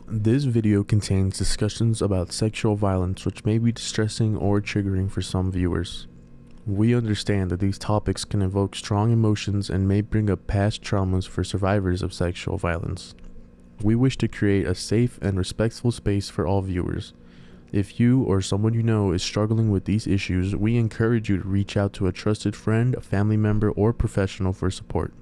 This video contains discussions about sexual violence which may be distressing or triggering for some viewers. We understand that these topics can evoke strong emotions and may bring up past traumas for survivors of sexual violence. We wish to create a safe and respectful space for all viewers. If you or someone you know is struggling with these issues, we encourage you to reach out to a trusted friend, a family member, or professional for support.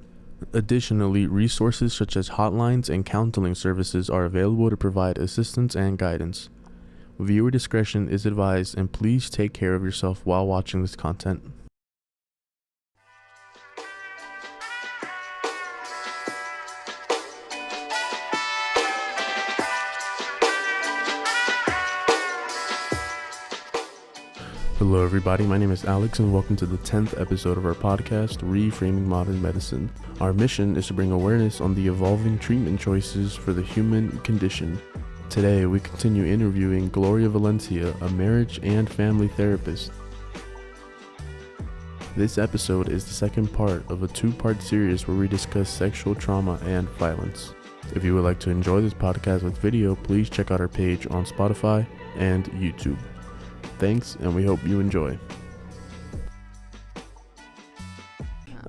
Additionally, resources such as hotlines and counseling services are available to provide assistance and guidance. Viewer discretion is advised, and please take care of yourself while watching this content. Hello everybody, my name is Alex and welcome to the 10th episode of our podcast, Reframing Modern Medicine. Our mission is to bring awareness on the evolving treatment choices for the human condition. Today we continue interviewing Gloria Valencia, a marriage and family therapist. This episode is the second part of a two-part series where we discuss sexual trauma and violence. If you would like to enjoy this podcast with video, please check out our page on Spotify and YouTube. Thanks, and we hope you enjoy.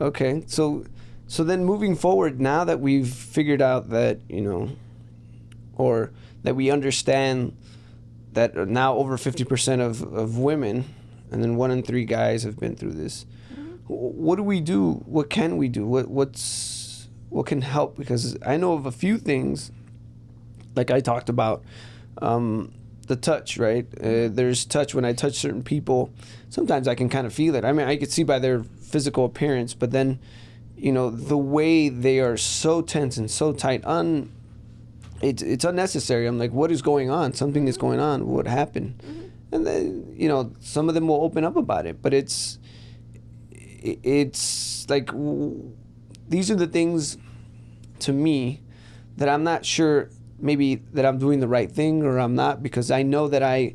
Okay, so then moving forward, now that we've figured out that, or that we understand that now over 50% of women, and then 1 in 3 guys have been through this, what do we do? What can we do? What can help? Because I know of a few things, like I talked about, the touch, right? There's touch. When I touch certain people, sometimes I can kind of feel it. I mean, I could see by their physical appearance, but then, the way they are so tense and so tight, it's unnecessary. I'm like, what is going on? Something is going on. What happened? And then, some of them will open up about it, but it's like, these are the things to me that I'm not sure maybe that I'm doing the right thing or I'm not, because I know that I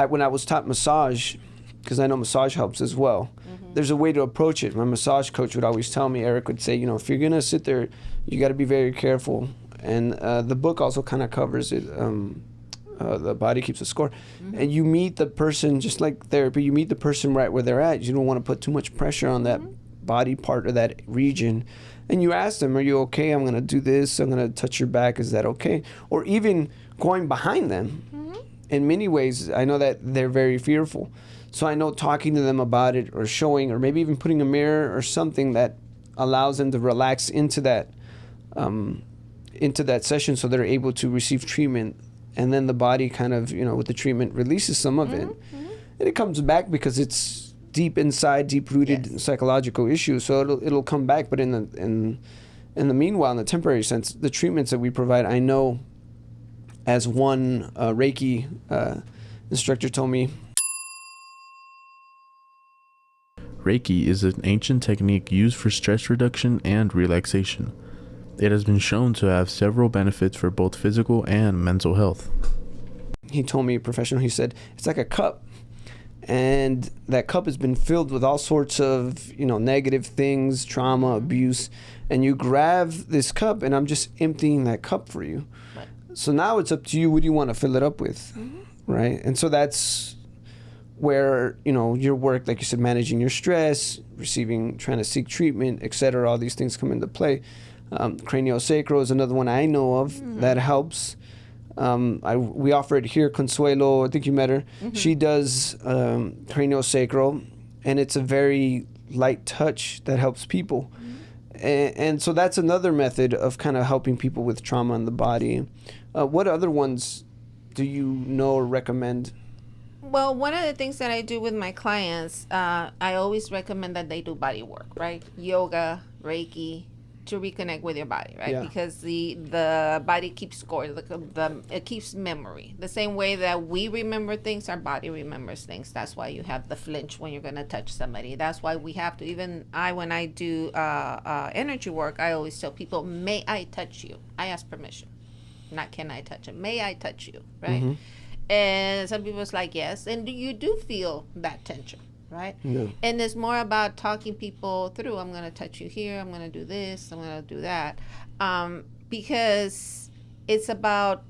when I was taught massage, because I know massage helps as well, there's a way to approach it. My massage coach would always tell me, Eric would say, if you're gonna sit there, you got to be very careful. And the book also kind of covers it. The Body Keeps a Score. And you meet the person, just like therapy, you meet the person right where they're at. You don't want to put too much pressure on that body part or that region. And you ask them, are you okay? I'm going to do this. I'm going to touch your back. Is that okay? Or even going behind them. In many ways, I know that they're very fearful. So I know talking to them about it, or showing, or maybe even putting a mirror or something that allows them to relax into that session, so they're able to receive treatment. And then the body kind of, with the treatment, releases some of it. And it comes back because it's deep inside, deep-rooted psychological issues. So it'll come back. But in the meanwhile, in the temporary sense, the treatments that we provide, I know, as one Reiki instructor told me, Reiki is an ancient technique used for stress reduction and relaxation. It has been shown to have several benefits for both physical and mental health. He told me, a professional, he said, it's like a cup. And that cup has been filled with all sorts of, negative things, trauma, abuse. And you grab this cup, and I'm just emptying that cup for you. Right. So now it's up to you. What do you want to fill it up with? Right? And so that's where, your work, like you said, managing your stress, trying to seek treatment, etc. All these things come into play. Craniosacral is another one I know of that helps. We offer it here. Consuelo, I think you met her. She does craniosacral, and it's a very light touch that helps people. And so that's another method of kind of helping people with trauma in the body. What other ones do you know or recommend? Well, one of the things that I do with my clients, I always recommend that they do body work, right? Yoga, Reiki, to reconnect with your body, right? Because the body keeps score. It keeps memory. The same way that we remember things, our body remembers things. That's why you have the flinch when you're going to touch somebody. That's why we have to, when I do energy work, I always tell people, may I touch you? I ask permission. Not can I touch it. May I touch you, right? And some people's like, yes. And you do feel that tension, right? Yeah. And it's more about talking people through. I'm going to touch you here. I'm going to do this. I'm going to do that. Because it's about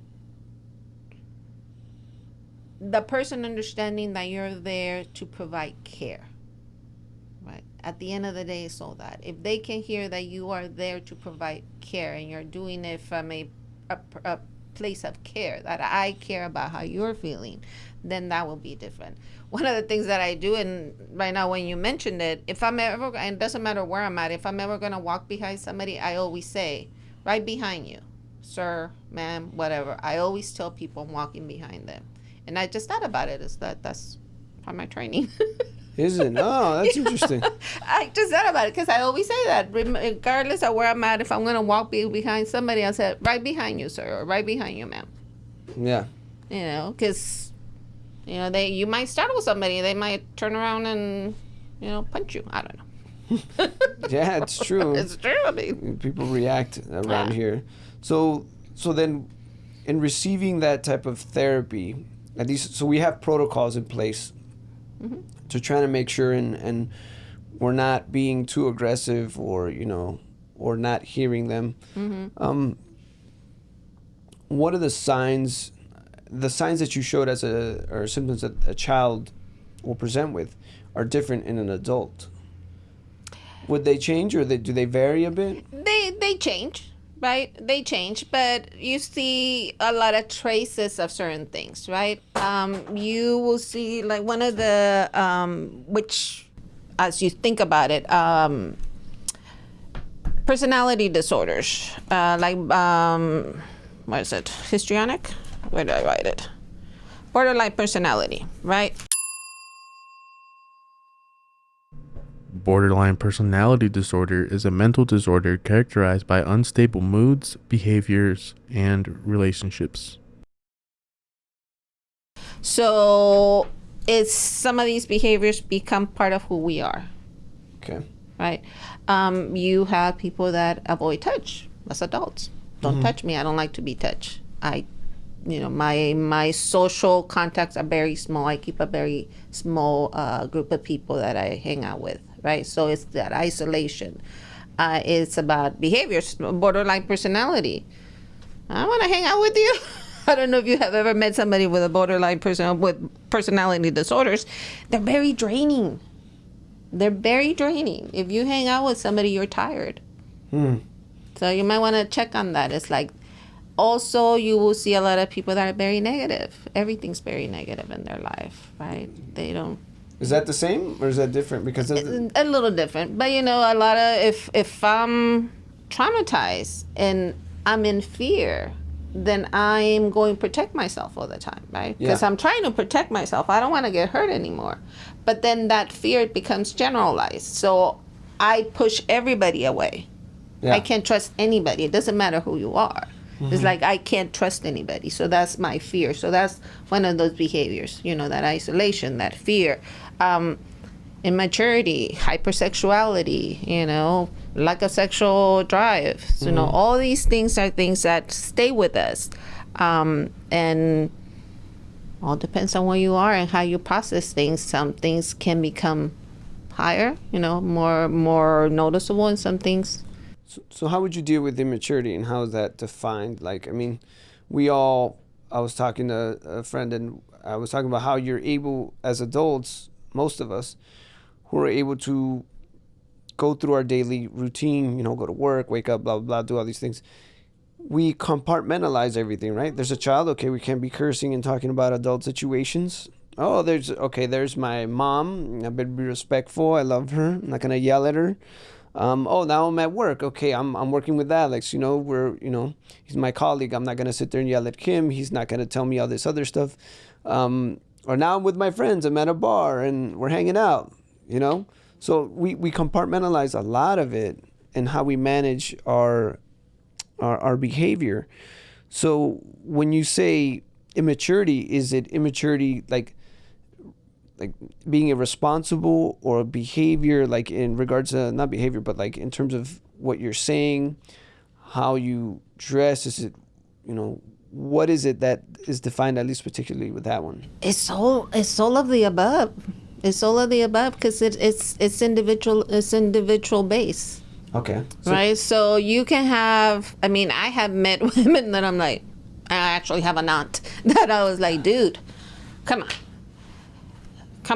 the person understanding that you're there to provide care. Right. At the end of the day, it's all that. If they can hear that you are there to provide care and you're doing it from a place of care, that I care about how you're feeling, then that will be different. One of the things that I do, and right now when you mentioned it, if I'm ever, and it doesn't matter where I'm at, if I'm ever going to walk behind somebody, I always say, right behind you, sir, ma'am, whatever. I always tell people I'm walking behind them. And I just thought about it, is that's part of my training. Is it? Oh, that's interesting. I just thought about it because I always say that, regardless of where I'm at, if I'm going to walk behind somebody, I said, right behind you, sir, or right behind you, ma'am. Yeah. You know, because, you know, you might startle somebody. They might turn around and, you know, punch you. I don't know. Yeah, it's true. It's true. I mean, people react around here. So then in receiving that type of therapy, at least, so we have protocols in place to try to make sure and we're not being too aggressive or, you know, or not hearing them. What are the signs that you showed or symptoms that a child will present with are different in an adult? Would they change, or do they vary a bit? They change, right? They change, but you see a lot of traces of certain things, right? You will see, like, one of the which, as you think about it, personality disorders, like what is it? Histrionic? Where did I write it? Borderline personality, right? Borderline personality disorder is a mental disorder characterized by unstable moods, behaviors, and relationships. So some of these behaviors become part of who we are. Okay. Right? You have people that avoid touch as adults. Don't touch me. I don't like to be touched. My social contacts are very small. I keep a very small group of people that I hang out with, right? So it's that isolation. It's about behaviors, borderline personality. I want to hang out with you. I don't know if you have ever met somebody with a borderline with personality disorders. They're very draining. If you hang out with somebody, you're tired. So you might want to check on that. It's like, also, you will see a lot of people that are very negative. Everything's very negative in their life, right? They don't. Is that the same or is that different? Because a little different, but a lot of if I'm traumatized and I'm in fear, then I'm going to protect myself all the time, right? Because I'm trying to protect myself. I don't want to get hurt anymore. But then that fear becomes generalized, so I push everybody away. I can't trust anybody. It doesn't matter who you are. It's like I can't trust anybody. So that's my fear. So that's one of those behaviors, that isolation, that fear. Immaturity, hypersexuality, lack of sexual drive. So, all these things are things that stay with us. And all depends on where you are and how you process things. Some things can become higher, more noticeable, and some things. So how would you deal with immaturity, and how is that defined? Like, I mean, I was talking to a friend, and I was talking about how you're able, as adults, most of us, who are able to go through our daily routine, go to work, wake up, blah, blah, blah, do all these things. We compartmentalize everything, right? There's a child, okay, we can't be cursing and talking about adult situations. Oh, there's my mom. I better be respectful. I love her. I'm not going to yell at her. Now I'm at work. Okay, I'm working with Alex. He's my colleague. I'm not gonna sit there and yell at Kim. He's not gonna tell me all this other stuff. Or now I'm with my friends. I'm at a bar and we're hanging out. So we compartmentalize a lot of it and how we manage our behavior. So when you say immaturity, is it immaturity like being irresponsible, or behavior, like in regards to not behavior, but like in terms of what you're saying, how you dress? Is it, what is it that is defined, at least particularly with that one? It's all of the above. It's all of the above because it's individual based. Okay. Right. So you can have. I mean, I have met women that I'm like, I actually have an aunt that I was like, dude, Come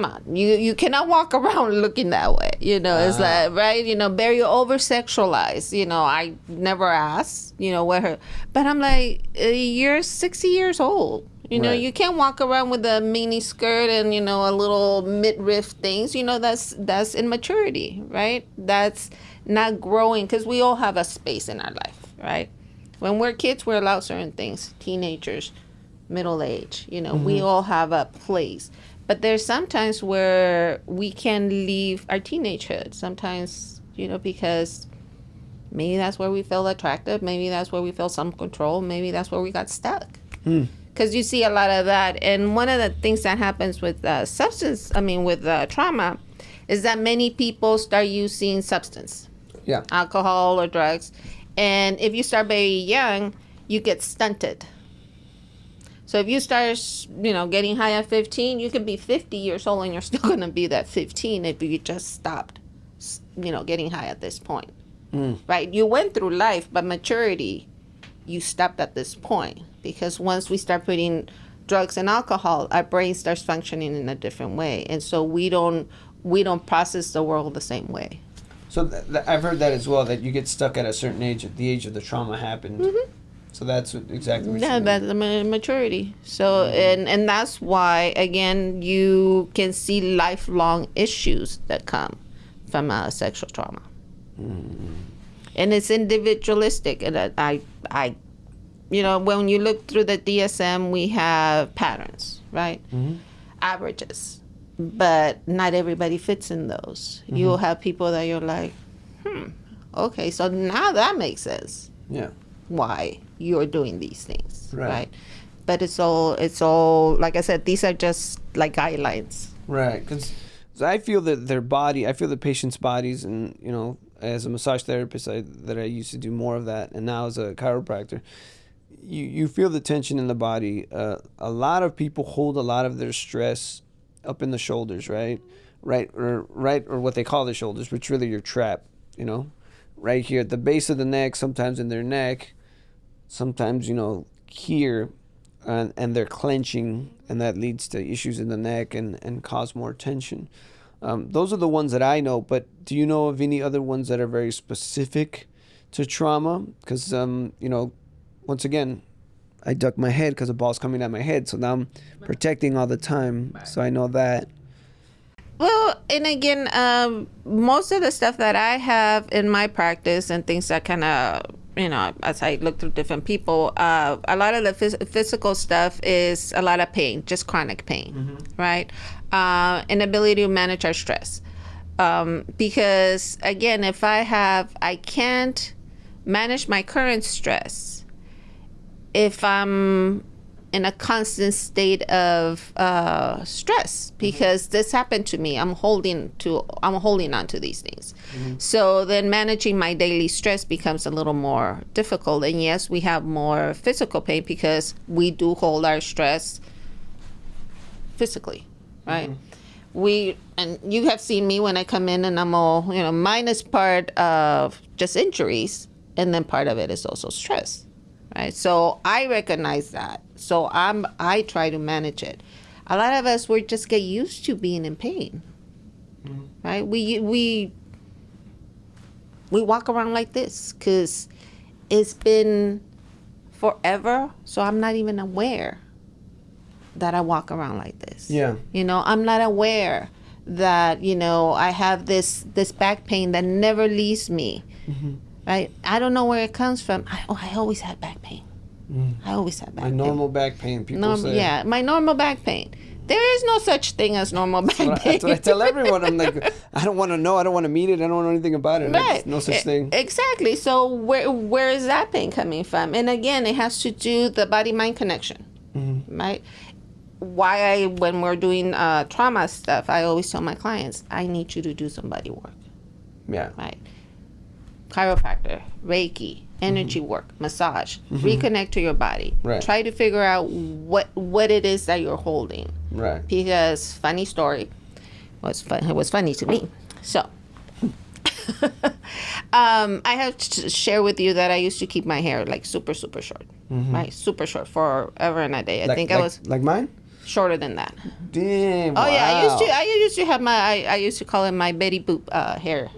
on. You cannot walk around looking that way. It's like, right? Very over sexualized. I never asked, what her. But I'm like, you're 60 years old. Right. You can't walk around with a mini skirt and, a little midriff things. That's immaturity, right? That's not growing, because we all have a space in our life, right? When we're kids, we're allowed certain things. Teenagers, middle age, we all have a place. But there's sometimes where we can leave our teenagehood. Sometimes, because maybe that's where we feel attractive. Maybe that's where we feel some control. Maybe that's where we got stuck. Because you see a lot of that. And one of the things that happens with trauma, is that many people start using substance. Yeah. Alcohol or drugs. And if you start very young, you get stunted. So if you start, getting high at 15, you could be 50 years old and you're still going to be that 15 if you just stopped, getting high at this point. Right? You went through life, but maturity, you stopped at this point. Because once we start putting drugs and alcohol, our brain starts functioning in a different way. And so we don't process the world the same way. So I've heard that as well, that you get stuck at a certain age, at the age of the trauma happened. Mm-hmm. So that's exactly what you mean. That's maturity. So, and that's why, again, you can see lifelong issues that come from sexual trauma. And it's individualistic. And I when you look through the DSM, we have patterns, right? Averages. But not everybody fits in those. You'll have people that you're like, okay, so now that makes sense. Yeah. Why you're doing these things, Right. But it's all like I said, these are just like guidelines. Right, because I feel that I feel the patient's bodies, and as a massage therapist, I used to do more of that, and now as a chiropractor, you feel the tension in the body. A lot of people hold a lot of their stress up in the shoulders, right, or what they call the shoulders, which really your trap, right here at the base of the neck, sometimes in their neck, sometimes here, and they're clenching, and that leads to issues in the neck and cause more tension. Those are the ones that I know, but do you know of any other ones that are very specific to trauma? Because once again, I duck my head because a ball's coming at my head, so now I'm protecting all the time. So I know that. Well, and again, most of the stuff that I have in my practice and things that kind of, as I look through different people, a lot of the physical stuff is a lot of pain, just chronic pain, right? Inability to manage our stress. Because, again, if I can't manage my current stress, if I'm in a constant state of stress, because this happened to me, I'm holding on to these things. So then managing my daily stress becomes a little more difficult. And yes, we have more physical pain because we do hold our stress physically, right? And you have seen me when I come in and I'm all, mine is part of just injuries, and then part of it is also stress. Right, so I recognize that. So I try to manage it. A lot of us, we just get used to being in pain. Right? We walk around like this because it's been forever. So I'm not even aware that I walk around like this. Yeah. I'm not aware that I have this back pain that never leaves me. Right? I don't know where it comes from. I always had back pain. I always had back pain. My normal back pain, people say. Yeah, my normal back pain. There is no such thing as normal back pain. That's what I tell everyone. I'm like, I don't want to know. I don't want to meet it. I don't know anything about it. Right. No such thing. Exactly. So where is that pain coming from? And again, it has to do the body-mind connection. Right? Why when we're doing trauma stuff, I always tell my clients, I need you to do some body work. Yeah. Right? Chiropractor, Reiki, energy work, massage, reconnect to your body. Right. Try to figure out what it is that you're holding. Right. Because funny story, it was funny to me. So I have to share with you that I used to keep my hair like super, super short. Right? Super short forever and a day. I think I was like mine? shorter than that. Damn. Oh wow. yeah, I used to have I used to call it my Betty Boop hair.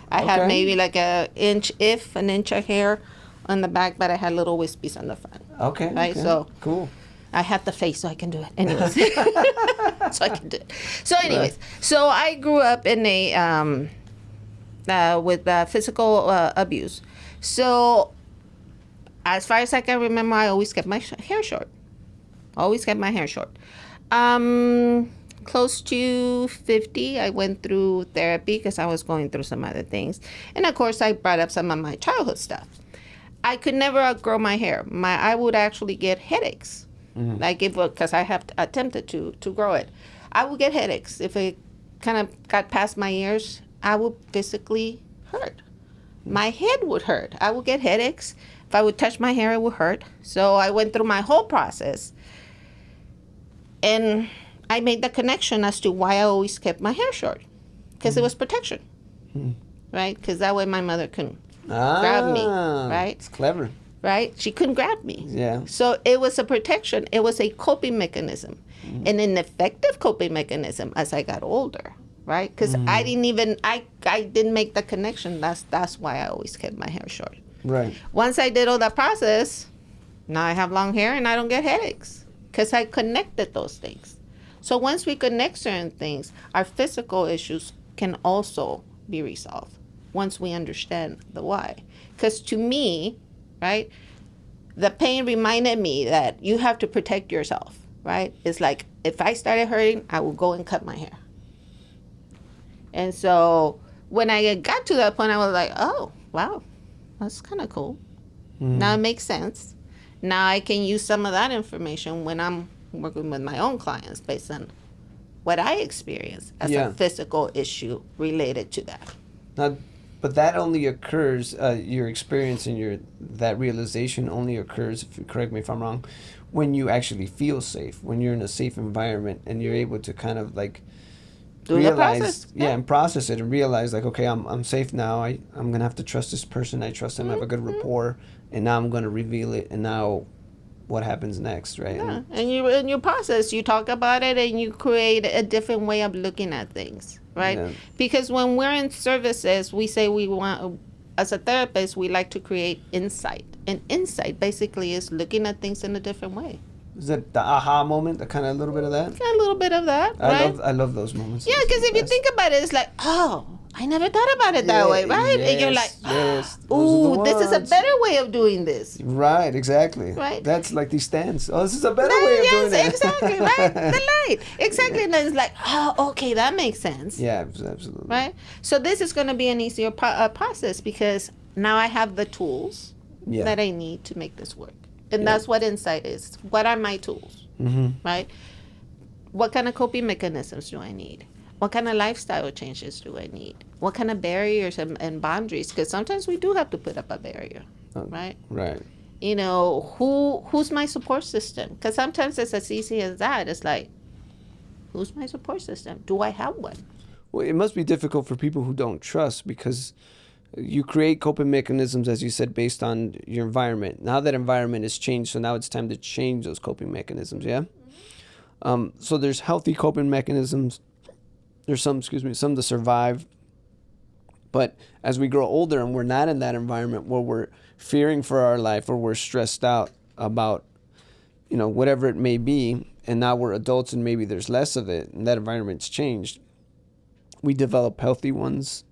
I had maybe like an inch of hair on the back, but I had little wispies on the front. Okay. Right. Okay. So cool. I had the face, so I can do it. Anyways, so I can do it. So anyways, so I grew up in a with physical abuse. So as far as I can remember, I always kept my hair short. Always kept my hair short. Close to 50, I went through therapy because I was going through some other things. And of course, I brought up some of my childhood stuff. I could never outgrow my hair. I would actually get headaches. Like because I have attempted to grow it. I would get headaches. If it kind of got past my ears, I would physically hurt. My head would hurt. I would get headaches. If I would touch my hair, it would hurt. So I went through my whole process. And I made the connection as to why I always kept my hair short. Because it was protection. Right? Because that way my mother couldn't grab me. Right? It's clever. Right? She couldn't grab me. Yeah. So it was a protection. It was a coping mechanism. And an effective coping mechanism as I got older. Right? Because I didn't make the connection. That's why I always kept my hair short. Right. Once I did all that process, now I have long hair and I don't get headaches. Because I connected those things. So once we connect certain things, our physical issues can also be resolved. Once we understand the why. Because to me, right, the pain reminded me that you have to protect yourself, right? It's like if I started hurting, I would go and cut my hair. And so when I got to that point, I was like, oh, wow, that's kind of cool. Now it makes sense. Now I can use some of that information when I'm working with my own clients based on what I experience as a physical issue related to that. Now, but that only occurs, your experience and that realization only occurs, if you correct me if I'm wrong, when you actually feel safe, when you're in a safe environment and you're able to kind of like realize, and process it and realize like, okay, I'm safe now. I'm gonna have to trust this person. I trust them. I have a good rapport, and now I'm gonna reveal it. And now, what happens next, right? Yeah. And you in your process, you talk about it and you create a different way of looking at things, right? Yeah. Because when we're in services, we say we want, as a therapist, we like to create insight. And insight basically is looking at things in a different way. Is that the aha moment? The kind of a little bit of that? Yeah, a little bit of that, right? I love those moments. Yeah, because if you think about it, it's like, oh, I never thought about it that way, right? Yes, and you're like, ooh, this is a better way of doing this. Right, exactly. Right. That's like these stands. Oh, this is a better way of doing it. Yes, exactly, right? The light. Exactly. And then it's like, oh, okay, that makes sense. Yeah, absolutely. Right? So this is going to be an easier process because now I have the tools that I need to make this work. And that's what insight is. What are my tools? Right? What kind of coping mechanisms do I need? What kind of lifestyle changes do I need? What kind of barriers and boundaries? Because sometimes we do have to put up a barrier, right? Right. You know, who's my support system? Because sometimes it's as easy as that. It's like, who's my support system? Do I have one? Well, it must be difficult for people who don't trust because you create coping mechanisms, as you said, based on your environment. Now that environment has changed, so now it's time to change those coping mechanisms, yeah? So there's healthy coping mechanisms. There's some to survive. But as we grow older and we're not in that environment where we're fearing for our life or we're stressed out about, whatever it may be, and now we're adults and maybe there's less of it and that environment's changed, we develop healthy ones.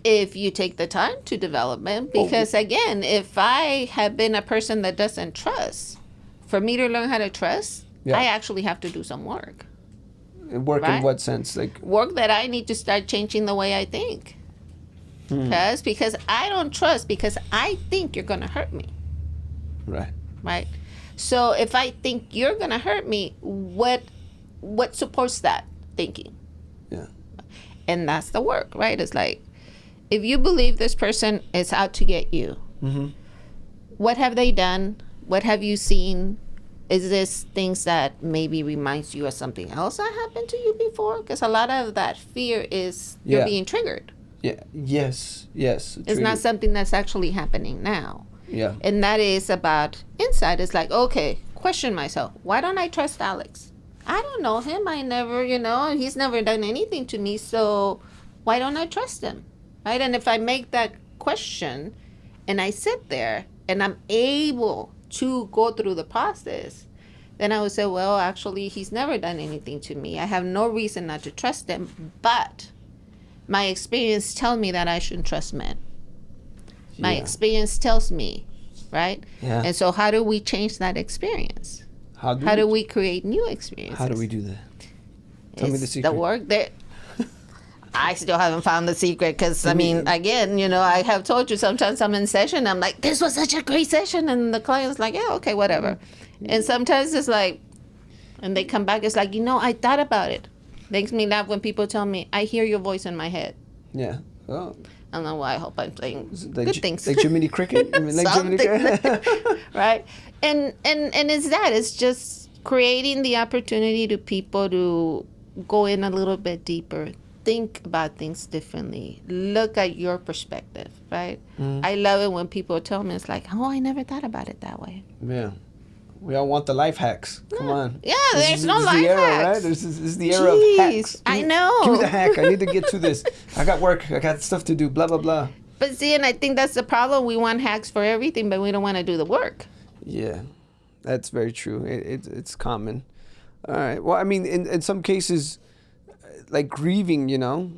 If you take the time to develop them, because again, if I have been a person that doesn't trust, for me to learn how to trust, I actually have to do some work. Work in what sense? Like work that I need to start changing the way I think. Because I don't trust because I think you're going to hurt me. Right. Right. So if I think you're going to hurt me, what supports that thinking? Yeah. And that's the work, right? It's like, if you believe this person is out to get you, what have they done? What have you seen? Is this things that maybe reminds you of something else that happened to you before? Because a lot of that fear is you're being triggered. Yeah. Yes. It's not something that's actually happening now. Yeah. And that is about insight. It's like, okay, question myself. Why don't I trust Alex? I don't know him. I never, he's never done anything to me. So why don't I trust him? Right. And if I make that question and I sit there and I'm able to go through the process, then I would say, well, actually, he's never done anything to me. I have no reason not to trust him. But my experience tells me that I shouldn't trust men. My experience tells me, right? Yeah. And so how do we change that experience? How do we create new experiences? How do we do that? Tell me the secret. The work that I still haven't found the secret because, I mean, again, I have told you sometimes I'm in session, I'm like, this was such a great session. And the client's like, yeah, okay, whatever. And sometimes it's like, and they come back, it's like, I thought about it. Makes me laugh when people tell me, I hear your voice in my head. Yeah. Oh. I don't know why. I hope I'm playing good things. Like Jiminy Cricket? Right? And it's that. It's just creating the opportunity to people to go in a little bit deeper, think about things differently, look at your perspective, right? I love it when people tell me, it's like, oh, I never thought about it that way. Yeah. We all want the life hacks. Come on. Yeah, there's no life era, hacks. Right? This is the era of hacks. I know. Give me the hack. I need to get to this. I got work. I got stuff to do. Blah, blah, blah. But see, and I think that's the problem. We want hacks for everything, but we don't want to do the work. Yeah, that's very true. It's common. All right. Well, I mean, in some cases, like grieving, I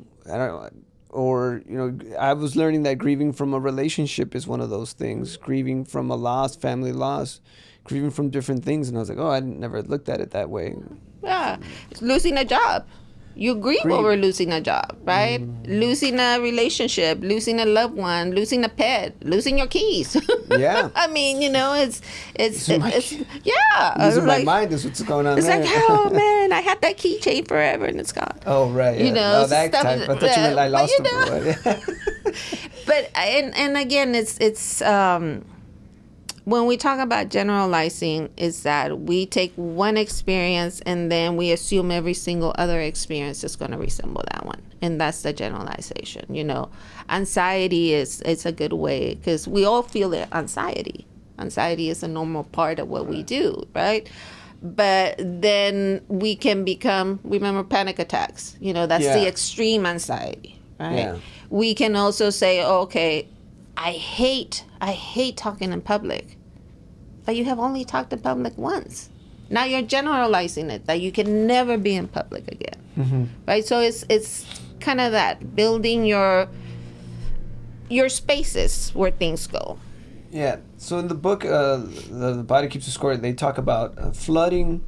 was learning that grieving from a relationship is one of those things. Grieving from a loss, family loss. Grieving from different things, and I was like, oh, I never looked at it that way. Yeah, losing a job. You grieve over losing a job, right? Losing a relationship, losing a loved one, losing a pet, losing your keys. Yeah. I mean, it's yeah. Losing my mind is what's going on. It's there. like, oh man, I had that keychain forever and it's gone. Oh right. Yeah. That stuff. type. I thought you meant I lost it. But and again, it's when we talk about generalizing, is that we take one experience and then we assume every single other experience is going to resemble that one. And that's the generalization. Anxiety it's a good way because we all feel it. Anxiety is a normal part of what we do, right? But then we can remember panic attacks. That's the extreme anxiety, right? Yeah. We can also say, okay, I hate talking in public. But you have only talked in public once. Now you're generalizing it that you can never be in public again. Mm-hmm. Right? So it's kind of that, building your spaces where things go. Yeah. So in the book, the Body Keeps the Score, they talk about flooding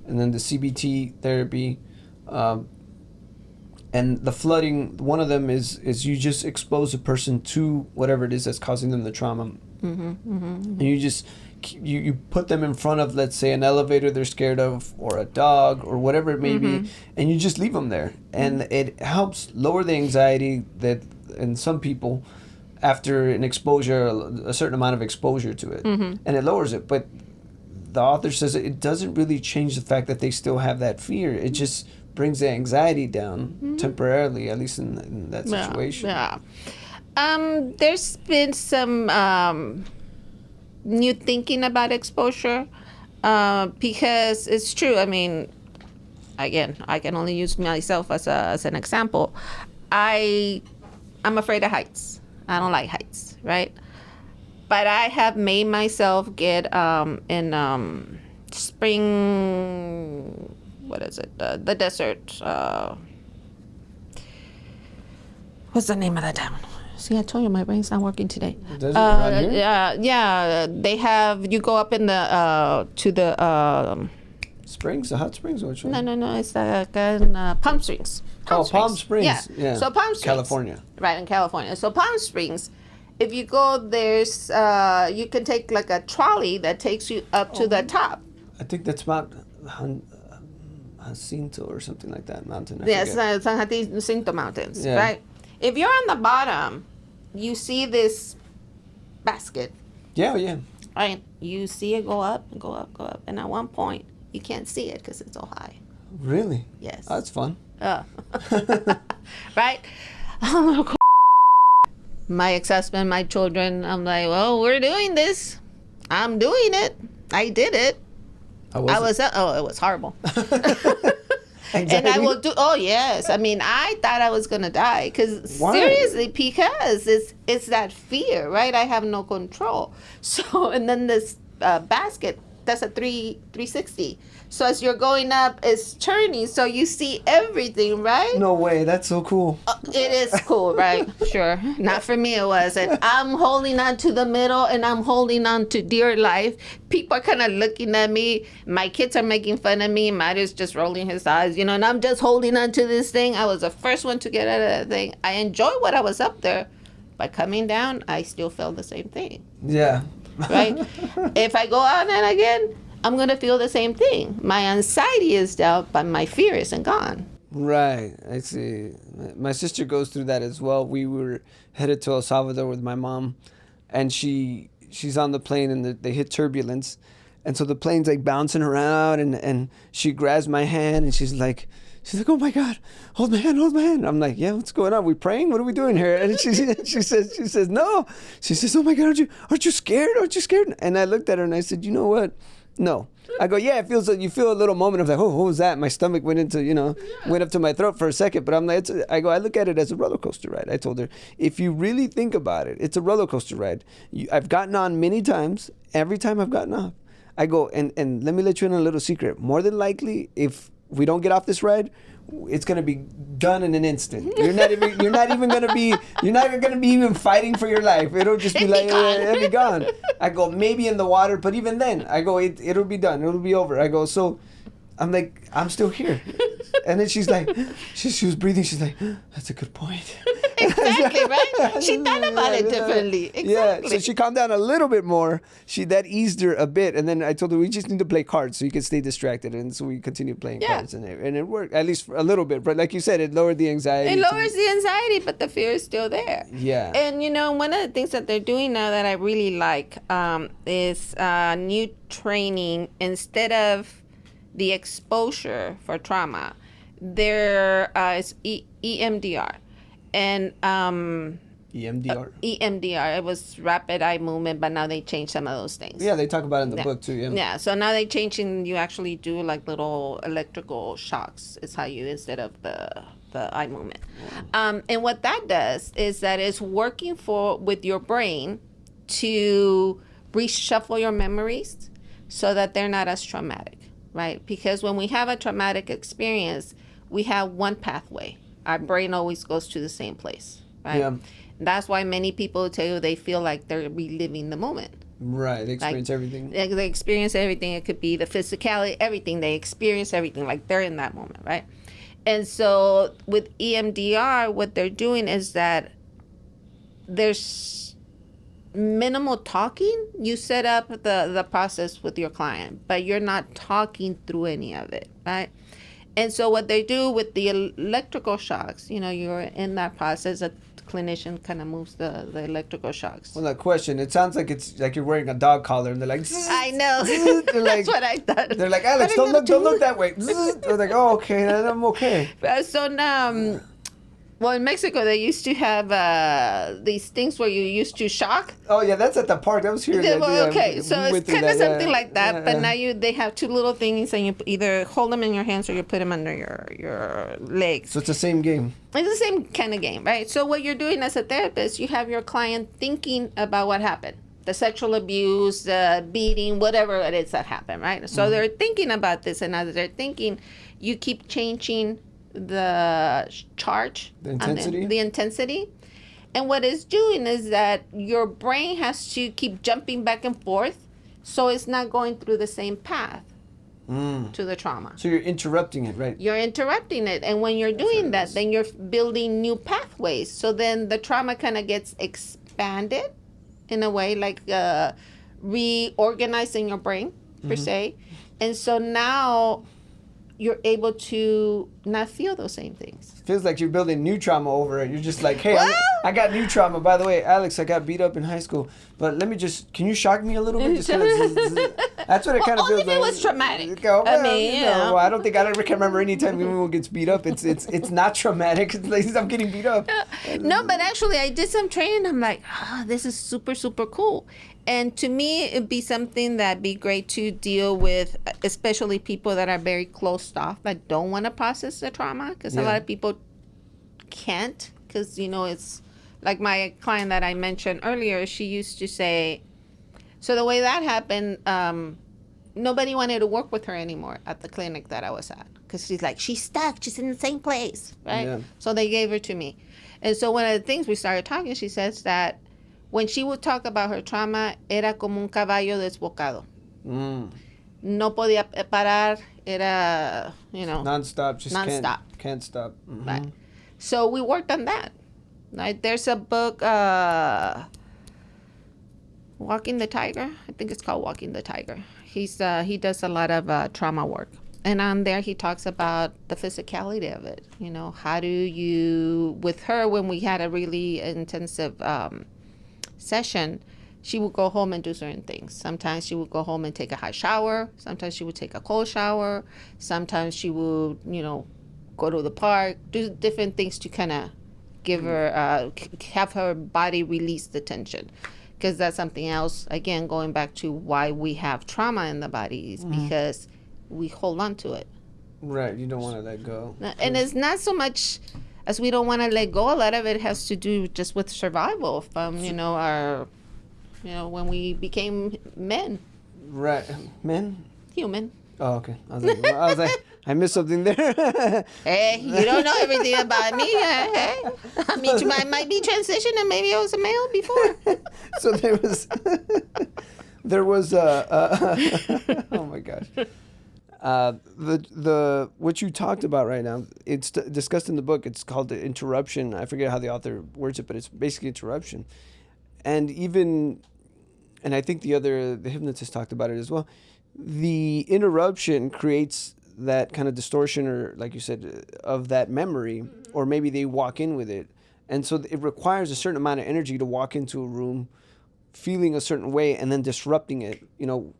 and then the CBT therapy. And the flooding, one of them is you just expose a person to whatever it is that's causing them the trauma. Mm-hmm, mm-hmm. And you just you put them in front of, let's say, an elevator they're scared of, or a dog, or whatever it may be, and you just leave them there. And it helps lower the anxiety that in some people, after an exposure, a certain amount of exposure to it, and it lowers it. But the author says it doesn't really change the fact that they still have that fear. It just brings the anxiety down temporarily, at least in that situation. Yeah. There's been some new thinking about exposure because it's true. I mean, again, I can only use myself as an example. I'm afraid of heights. I don't like heights, right? But I have made myself get in spring. What is it? The desert. What's the name of that town? See, I told you my brain's not working today. Desert around here? Yeah. They have, you go up in the to the springs, the hot springs, or which one? No. It's Palm Springs. Palm Springs. Yeah. So Palm Springs, California. Right, in California. So Palm Springs, if you go, there's you can take like a trolley that takes you up to the top. I think that's Mount Jacinto or something like that mountain. Yes, San Jacinto Mountains, right? If you're on the bottom, you see this basket. Yeah. Right? You see it go up, and at one point you can't see it because it's so high. Really? Yes. Oh, that's fun. Right? My ex-husband, my children, I'm like, well, we're doing this. I'm doing it. I did it. How was it? It was horrible. Anxiety? And I will do. Oh yes, I mean, I thought I was gonna die because Why? seriously, because it's that fear, right? I have no control. So, and then this basket, that's a 360. So as you're going up, it's turning, so you see everything, right? No way. That's so cool. It is cool, right? Sure. Not for me, it wasn't. I'm holding on to the middle, and I'm holding on to dear life. People are kind of looking at me. My kids are making fun of me. Marius just rolling his eyes, and I'm just holding on to this thing. I was the first one to get out of that thing. I enjoyed what I was up there, but coming down, I still felt the same thing. Yeah. Right? If I go on and again, I'm going to feel the same thing. My anxiety is down, but my fear isn't gone. Right. I see. My sister goes through that as well. We were headed to El Salvador with my mom, and she's on the plane, and they hit turbulence. And so the plane's like bouncing around, and she grabs my hand, and she's like, oh my God, hold my hand. I'm like, yeah, what's going on? We praying? What are we doing here? And she says, no. She says, oh my God, aren't you scared? And I looked at her and I said, you know what? No. I go, yeah, you feel a little moment of like, oh, what was that? My stomach went into, went up to my throat for a second. But I'm like, I look at it as a roller coaster ride. I told her, if you really think about it, it's a roller coaster ride. I've gotten on many times. Every time I've gotten off, I go, and let me let you in a little secret. More than likely, if we don't get off this ride, it's gonna be done in an instant. You're not gonna be even fighting for your life. It'll just be like it'll be gone. I go, maybe in the water, but even then, I go, it'll be done. It'll be over. I go, so I'm like, I'm still here. And then she's like, she was breathing. She's like, that's a good point. Exactly, right? She thought about it differently. Exactly. Yeah, so she calmed down a little bit more. That eased her a bit. And then I told her, we just need to play cards so you can stay distracted. And so we continued playing cards. And it worked, at least for a little bit. But like you said, it lowered the anxiety. It lowers the anxiety, but the fear is still there. Yeah. And, one of the things that they're doing now that I really like is new training. Instead of the exposure for trauma, there is EMDR. And EMDR? EMDR, it was rapid eye movement, but now they changed some of those things. Yeah, they talk about it in the book too. Yeah, so now they changing, you actually do like little electrical shocks is how you, instead of the eye movement. And what that does is that it's working with your brain to reshuffle your memories so that they're not as traumatic, right? Because when we have a traumatic experience, we have one pathway. Our brain always goes to the same place, right? Yeah. That's why many people tell you they feel like they're reliving the moment. Right, they experience everything. They experience everything. It could be the physicality, everything. They experience everything like they're in that moment, right? And so with EMDR, what they're doing is that there's minimal talking. You set up the process with your client, but you're not talking through any of it, right? And so what they do with the electrical shocks, you're in that process. A clinician kind of moves the electrical shocks. Well, that question, it sounds like it's like you're wearing a dog collar, and they're like, I know. They're like, that's what I thought. They're like, Alex, don't look that way. They're like, oh, okay, then I'm okay. So now, well, in Mexico, they used to have these things where you used to shock. Oh, yeah, that's at the park. That was here. Okay, so it's kind of something like that. Yeah. But now they have two little things, and you either hold them in your hands or you put them under your legs. So it's the same game. It's the same kind of game, right? So what you're doing as a therapist, you have your client thinking about what happened. The sexual abuse, the beating, whatever it is that happened, right? So they're thinking about this, and as they're thinking, you keep changing the charge, the intensity. And what it's doing is that your brain has to keep jumping back and forth, so it's not going through the same path to the trauma. So you're interrupting it, right? You're interrupting it, and when you're doing that, then you're building new pathways. So then the trauma kind of gets expanded in a way, like reorganizing your brain per se, and so now you're able to not feel those same things. Feels like you're building new trauma over it. You're just like, hey, I got new trauma. By the way, Alex, I got beat up in high school. But can you shock me a little bit? Just That's what it kind of feels Only if like. it was traumatic. Well, I mean, well, I don't think I ever can remember any time anyone gets beat up. It's not traumatic. It's like I'm getting beat up. No, but actually, I did some training. I'm like, this is super, super cool. And to me, it'd be something that'd be great to deal with, especially people that are very closed off, that don't want to process the trauma, because a lot of people can't, because, it's like my client that I mentioned earlier, she used to say, so the way that happened, nobody wanted to work with her anymore at the clinic that I was at, because she's like, she's stuck, she's in the same place, right? Yeah. So they gave her to me. And so one of the things we started talking, she says that when she would talk about her trauma, era como un caballo desbocado. No podía parar, era, nonstop, just nonstop. Can't stop. Mm-hmm. Right. So we worked on that. Right? There's a book, Walking the Tiger. I think it's called Walking the Tiger. He does a lot of trauma work. And on there, he talks about the physicality of it. How do you, with her, when we had a really intensive session, she would go home and do certain things. Sometimes she would go home and take a hot shower. Sometimes she would take a cold shower. Sometimes she would, go to the park, do different things to kind of give her, have her body release the tension. Because that's something else, again, going back to why we have trauma in the body is because we hold on to it. Right, you don't want to let go. And it's not so much as we don't want to let go. A lot of it has to do just with survival from, our, when we became men. Right, men? Human. Oh, okay. I was like, I missed something there. Hey, you don't know everything about me. Hey. I mean, I might be transitioned and maybe I was a male before. So there was oh my gosh. The what you talked about right now, it's discussed in the book. It's called the interruption. I forget how the author words it, but it's basically interruption. And I think the hypnotist talked about it as well. The interruption creates that kind of distortion, or like you said, of that memory, or maybe they walk in with it. And so it requires a certain amount of energy to walk into a room feeling a certain way and then disrupting it,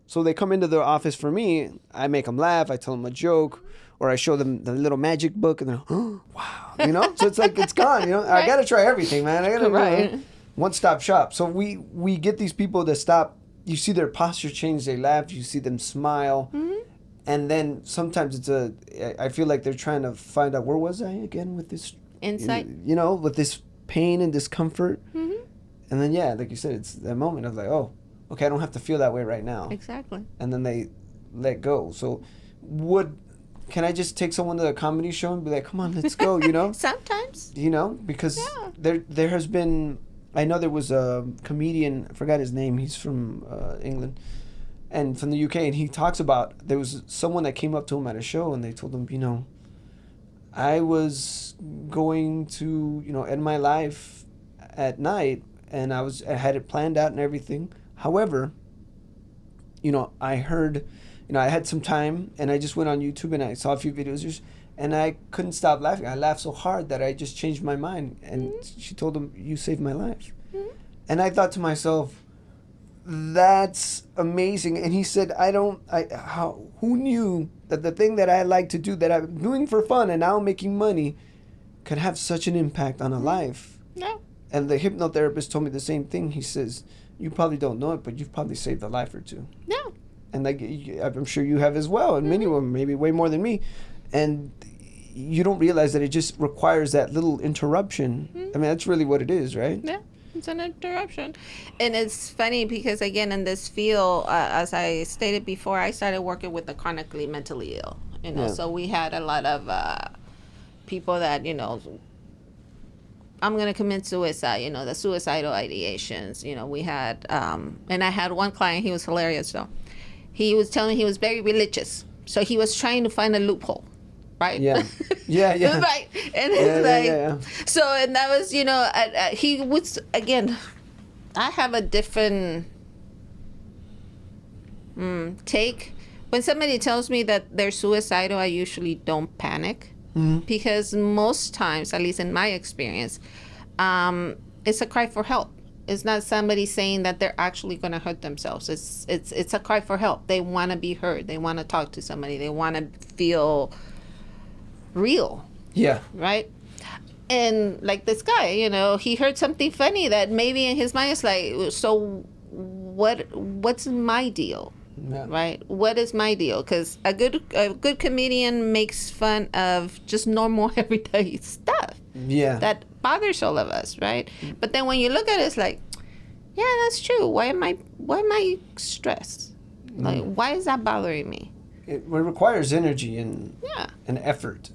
So they come into the office for me, I make them laugh, I tell them a joke, or I show them the little magic book and they're, oh, wow, So it's like, it's gone, Right. I got to try everything, man. I got to one-stop shop. So we get these people to stop. You see their posture change, they laugh, you see them smile. Mm-hmm. And then sometimes I feel like they're trying to find out, where was I again with this insight? With this pain and discomfort. Mm-hmm. And then, like you said, it's that moment of like, oh, okay, I don't have to feel that way right now. Exactly. And then they let go. So can I just take someone to a comedy show and be like, come on, let's go, Sometimes. Because there has been, I know there was a comedian, I forgot his name, he's from England and from the UK, and he talks about, there was someone that came up to him at a show and they told him, I was going to, end my life at night, and I had it planned out and everything. However, I heard, I had some time and I just went on YouTube and I saw a few videos and I couldn't stop laughing. I laughed so hard that I just changed my mind. And she told him, you saved my life. Mm-hmm. And I thought to myself, that's amazing. And he said, who knew that the thing that I like to do, that I'm doing for fun and now I'm making money, could have such an impact on a life? Yeah. And the hypnotherapist told me the same thing. He says, you probably don't know it, but you've probably saved a life or two. Yeah. And I'm sure you have as well, and many of them, maybe way more than me. And you don't realize that it just requires that little interruption. Mm-hmm. I mean, that's really what it is, right? Yeah, it's an interruption. And it's funny because, again, in this field, as I stated before, I started working with the chronically mentally ill. So we had a lot of people that, I'm going to commit suicide, the suicidal ideations. We had, and I had one client, he was hilarious though. He was telling me he was very religious. So he was trying to find a loophole, right? Yeah. Yeah. Right. And it's so, and that was, he was, again, I have a different take. When somebody tells me that they're suicidal, I usually don't panic. Mm-hmm. Because most times, at least in my experience, it's a cry for help. It's not somebody saying that they're actually going to hurt themselves. It's a cry for help. They want to be heard. They want to talk to somebody. They want to feel real. Yeah. Right? And like this guy, you know, he heard something funny that maybe in his mind is like, so what's my deal? Yeah. Right? What is my deal? Because a good comedian makes fun of just normal everyday stuff. Yeah. That bothers all of us, right? But then when you look at it, it's like, yeah, that's true. Why am I stressed? Like, why is that bothering me? It requires energy and effort.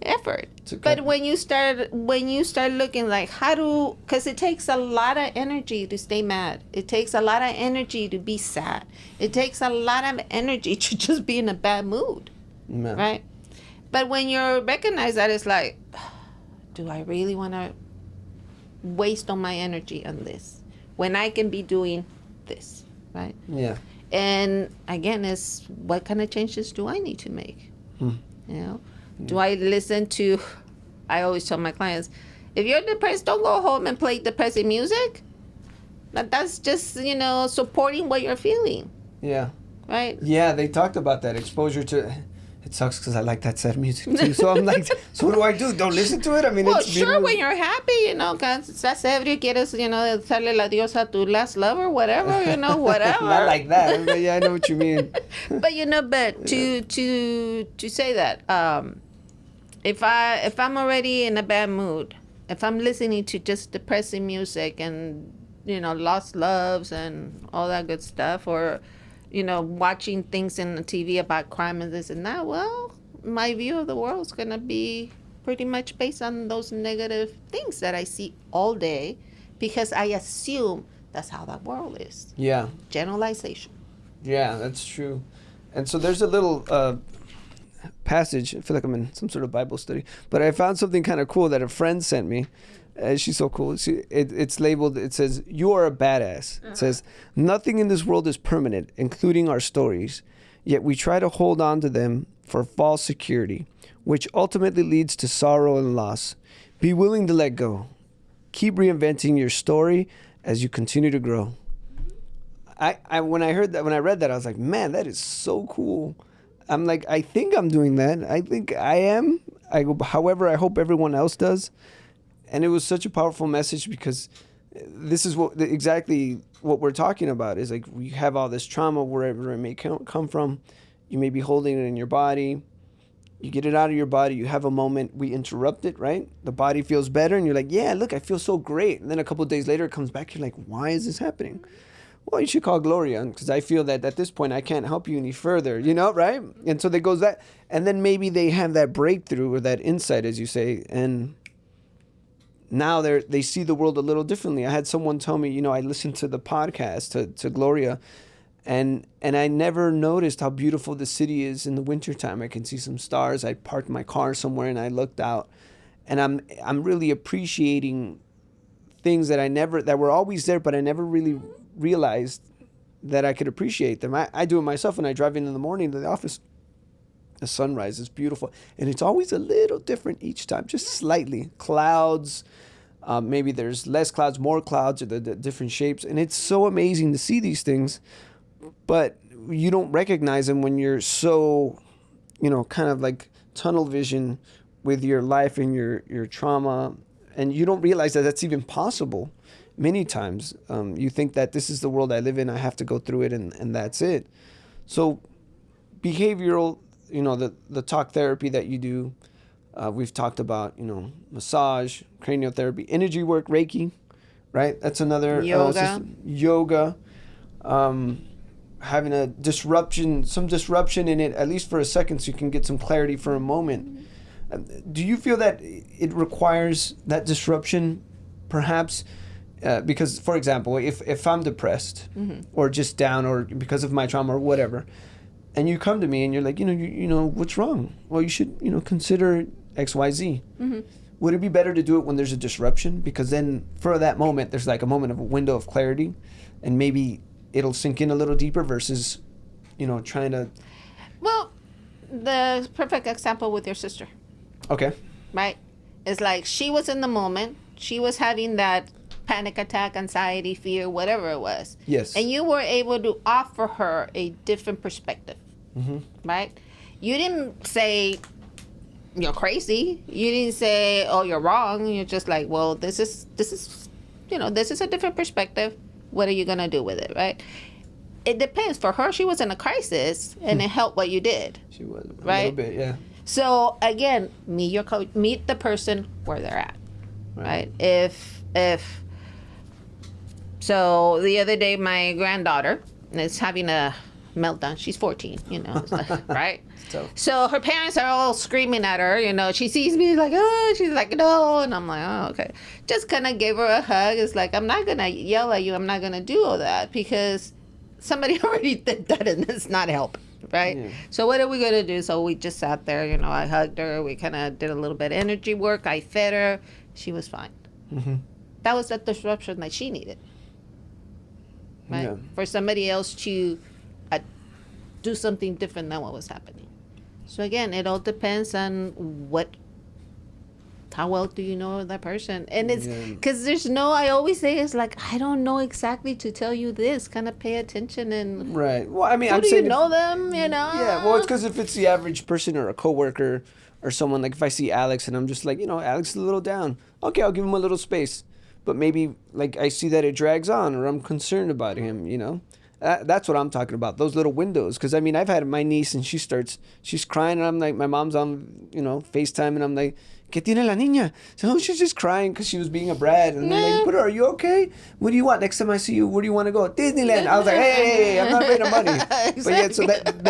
But when you start looking like because it takes a lot of energy to stay mad. It takes a lot of energy to be sad. It takes a lot of energy to just be in a bad mood, right? But when you recognize that, it's like, do I really want to waste all my energy on this when I can be doing this, right? Yeah. And again, it's what kind of changes do I need to make? You know, do I listen to? I always tell my clients, if you're depressed, don't go home and play depressing music. That's just, you know, supporting what you're feeling. Yeah. Right. Yeah, they talked about that exposure to. It sucks because I like that sad music too. So I'm like, so what do? Don't listen to it? I mean, well, it's sure, when you're happy, you know, because estás ebrio, quieres, you know, darle la adiós a tu last lover, whatever, you know, whatever. Not like that. But yeah, I know what you mean. But you know, to say that, if I'm already in a bad mood, if I'm listening to just depressing music and, you know, lost loves and all that good stuff, or, you know, watching things in the TV about crime and this and that, well, my view of the world is going to be pretty much based on those negative things that I see all day, because I assume that's how that world is. Yeah. Generalization. Yeah, that's true. And so there's a little passage. I feel like I'm in some sort of Bible study. But I found something kind of cool that a friend sent me. She's so cool. It's labeled, it says, "You are a badass." It says, "Nothing in this world is permanent, including our stories. Yet we try to hold on to them for false security, which ultimately leads to sorrow and loss. Be willing to let go. Keep reinventing your story as you continue to grow." When I read that, I was like, man, that is so cool. I'm like, I think I'm doing that. I think I am. However, I hope everyone else does. And it was such a powerful message, because this is exactly what we're talking about, is like, we have all this trauma wherever it may come from. You may be holding it in your body. You get it out of your body. You have a moment. We interrupt it, right? The body feels better. And you're like, yeah, look, I feel so great. And then a couple of days later, it comes back. You're like, why is this happening? Well, you should call Gloria, because I feel that at this point, I can't help you any further, you know, right? And so there goes that. And then maybe they have that breakthrough or that insight, as you say, and now they see the world a little differently. I had someone tell me, you know, I listened to the podcast to Gloria, and I never noticed how beautiful the city is in the wintertime. I can see some stars. I parked my car somewhere and I looked out, and I'm really appreciating things that were always there, but I never really realized that I could appreciate them. I do it myself when I drive in the morning to the office. The sunrise is beautiful, and it's always a little different each time, just slightly. Clouds, maybe there's less clouds, more clouds, or the different shapes, and it's so amazing to see these things, but you don't recognize them when you're so, you know, kind of like tunnel vision with your life and your trauma, and you don't realize that that's even possible. Many times, you think that this is the world I live in, I have to go through it, and that's it. So behavioral, you know, the talk therapy that you do, we've talked about, you know, massage, craniotherapy, energy work, Reiki, right? That's another yoga, having some disruption in it, at least for a second, so you can get some clarity for a moment. Do you feel that it requires that disruption, perhaps? Because, for example, if I'm depressed or just down, or because of my trauma or whatever, and you come to me and you're like, you know, what's wrong? Well, you should, you know, consider X, Y, Z. Would it be better to do it when there's a disruption? Because then for that moment, there's like a moment of a window of clarity, and maybe it'll sink in a little deeper versus, you know, trying to. Well, the perfect example with your sister. Okay. Right? It's like she was in the moment. She was having that panic attack, anxiety, fear, whatever it was. Yes. And you were able to offer her a different perspective, right? You didn't say you're crazy. You didn't say, oh, you're wrong. You're just like, well, this is this is a different perspective. What are you gonna do with it, right? It depends. For her, she was in a crisis, and it helped what you did. She was a right? little bit, yeah. So again, meet your coach, meet the person where they're at, right? If so, the other day my granddaughter is having a meltdown. She's 14, right? So her parents are all screaming at her. She sees me like, oh, she's like, no, and I'm like, oh, okay. Just kind of gave her a hug. It's like, I'm not gonna yell at you. I'm not gonna do all that because somebody already did that, and it's not helping. Right? Yeah. So what are we going to do? So we just sat there, I hugged her. We kind of did a little bit of energy work. I fed her. She was fine. That was the disruption that she needed. Right? Yeah. For somebody else to do something different than what was happening. So again, it all depends on how well do you know that person? And it's because I always say it's like, I don't know exactly to tell you this. Kind of pay attention and right. Well, I mean, I'm saying, you know them, Yeah. Well, it's because if it's the average person or a coworker or someone, like if I see Alex and I'm just like, Alex is a little down. Okay, I'll give him a little space. But maybe like I see that it drags on or I'm concerned about him. That's what I'm talking about. Those little windows. Because I mean, I've had my niece and she's crying and I'm like, my mom's on FaceTime and I'm like, ¿Qué tiene la niña? So she's just crying because she was being a brat. And I'm like, but are you okay? What do you want? Next time I see you, where do you want to go? Disneyland. I was like, hey, I'm not paying the money. Exactly. But yeah, so that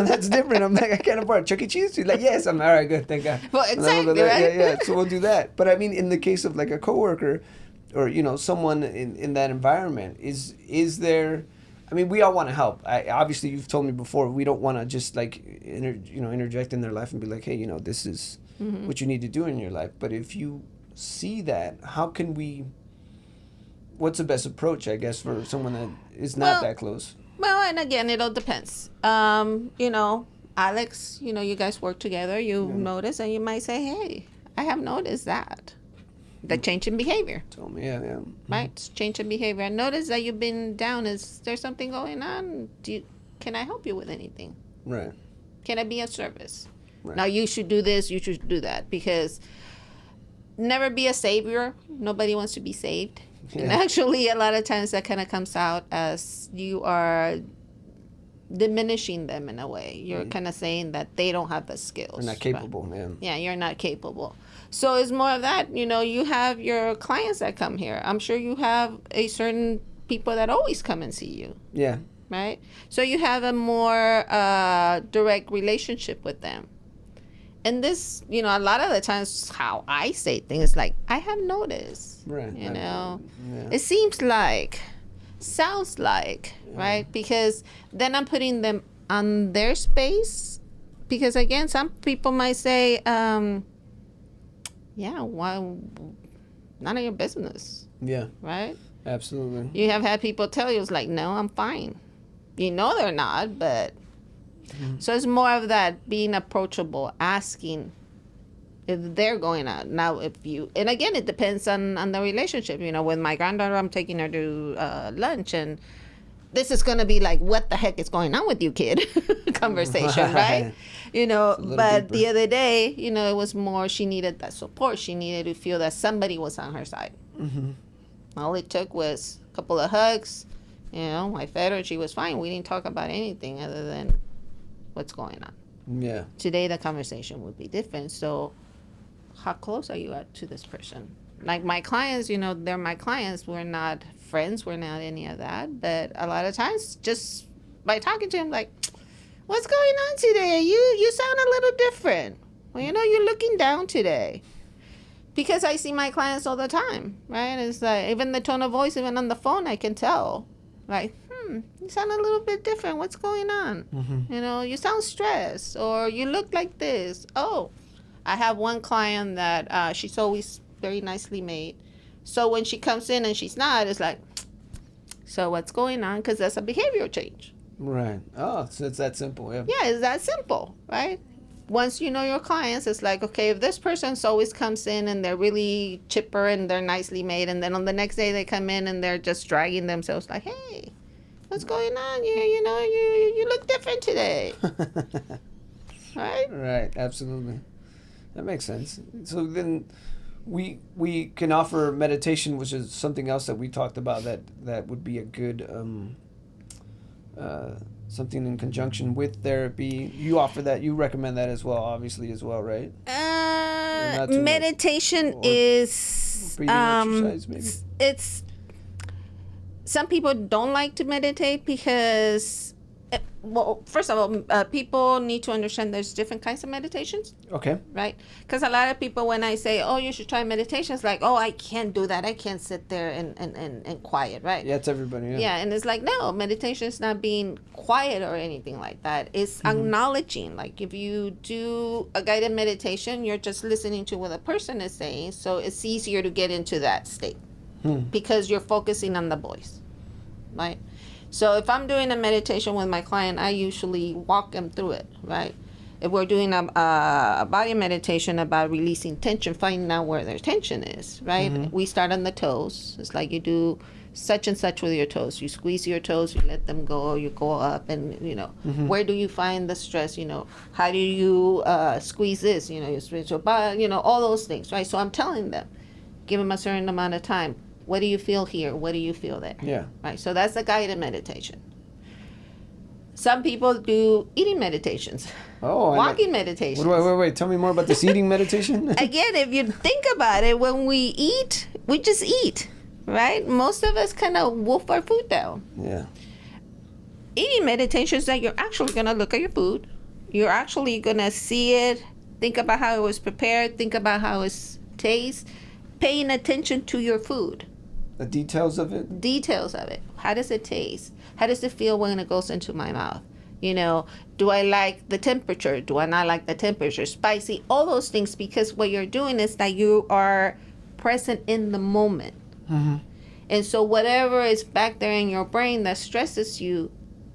that's different. I'm like, I can't afford Chuck E. Cheese. She's like, yes. I'm all right, good, thank God. Well, exactly, right? Yeah. So we'll do that. But I mean, in the case of like a coworker or, someone in that environment, is there... I mean, we all want to help. Obviously, you've told me before, we don't want to just like, interject in their life and be like, hey, this is what you need to do in your life. But if you see that, what's the best approach, I guess, for someone that is not that close? Well, and again, it all depends. Alex, you guys work together, you notice, and you might say, hey, I have noticed that. The change in behavior. Told me, yeah. Right? It's change in behavior. I noticed that you've been down. Is there something going on? Can I help you with anything? Right. Can I be of service? Right. Now, you should do this, you should do that. Because never be a savior. Nobody wants to be saved. Yeah. And actually, a lot of times that kind of comes out as you are diminishing them in a way. You're kind of saying that they don't have the skills. They're not capable, Yeah, you're not capable. So it's more of that, you have your clients that come here. I'm sure you have a certain people that always come and see you. Yeah. Right? So you have a more direct relationship with them. And this, a lot of the times how I say things like, I have noticed. Right. It sounds like, right? Because then I'm putting them on their space. Because again, some people might say, why? None of your business. Yeah. Right? Absolutely. You have had people tell you, it's like, no, I'm fine. They're not, but... So it's more of that being approachable, asking if they're going out. Now, and again, it depends on the relationship. With my granddaughter, I'm taking her to lunch, and this is going to be like, what the heck is going on with you, kid? Conversation, right? But deeper. The other day, it was more, she needed that support. She needed to feel that somebody was on her side. All it took was a couple of hugs. I fed her, she was fine. We didn't talk about anything other than what's going on. Yeah. Today, the conversation would be different. So how close are you to this person? Like my clients, they're my clients. We're not friends. We're not any of that. But a lot of times, just by talking to him, like, what's going on today? You sound a little different. Well, you're looking down today. Because I see my clients all the time, right? It's like, even the tone of voice, even on the phone, I can tell. Like, you sound a little bit different. What's going on? You sound stressed. Or you look like this. Oh, I have one client that she's always very nicely made. So when she comes in and she's not, it's like, so what's going on? Because that's a behavioral change. Right. Oh, so it's that simple. Yeah. Yeah, it's that simple, right? once you know your clients, it's like, okay, if this person's always comes in and they're really chipper and they're nicely made, and then on the next day they come in and they're just dragging themselves like, hey, what's going on? You look different today. Right? Right, absolutely. That makes sense. So then we can offer meditation, which is something else that we talked about that would be a good something in conjunction with therapy. You offer that, you recommend that as well, obviously, as well, right? Meditation is breathing exercise, maybe. It's some people don't like to meditate because well, first of all, people need to understand there's different kinds of meditations. Okay. Right? Because a lot of people, when I say, oh, you should try meditation, it's like, oh, I can't do that. I can't sit there and quiet, right? Yeah, it's everybody. Yeah. Yeah, and it's like, no, meditation is not being quiet or anything like that. It's acknowledging. Like, if you do a guided meditation, you're just listening to what a person is saying. So it's easier to get into that state because you're focusing on the voice, right? So if I'm doing a meditation with my client, I usually walk them through it, right? If we're doing a body meditation about releasing tension, finding out where their tension is, right? We start on the toes. It's like you do such and such with your toes. You squeeze your toes, you let them go, you go up, and, where do you find the stress? How do you squeeze this? You squeeze your body, all those things, right? So I'm telling them, give them a certain amount of time. What do you feel here? What do you feel there? Yeah. Right. So that's a guided meditation. Some people do eating meditations. Oh. Walking meditations. Wait. Tell me more about this eating meditation. Again, if you think about it, when we eat, we just eat, right? Most of us kind of wolf our food down. Yeah. Eating meditation is that you're actually going to look at your food. You're actually going to see it, think about how it was prepared, think about how it tastes, paying attention to your food. The details of it? Details of it. How does it taste? How does it feel when it goes into my mouth? Do I like the temperature? Do I not like the temperature? Spicy? All those things, because what you're doing is that you are present in the moment. And so whatever is back there in your brain that stresses you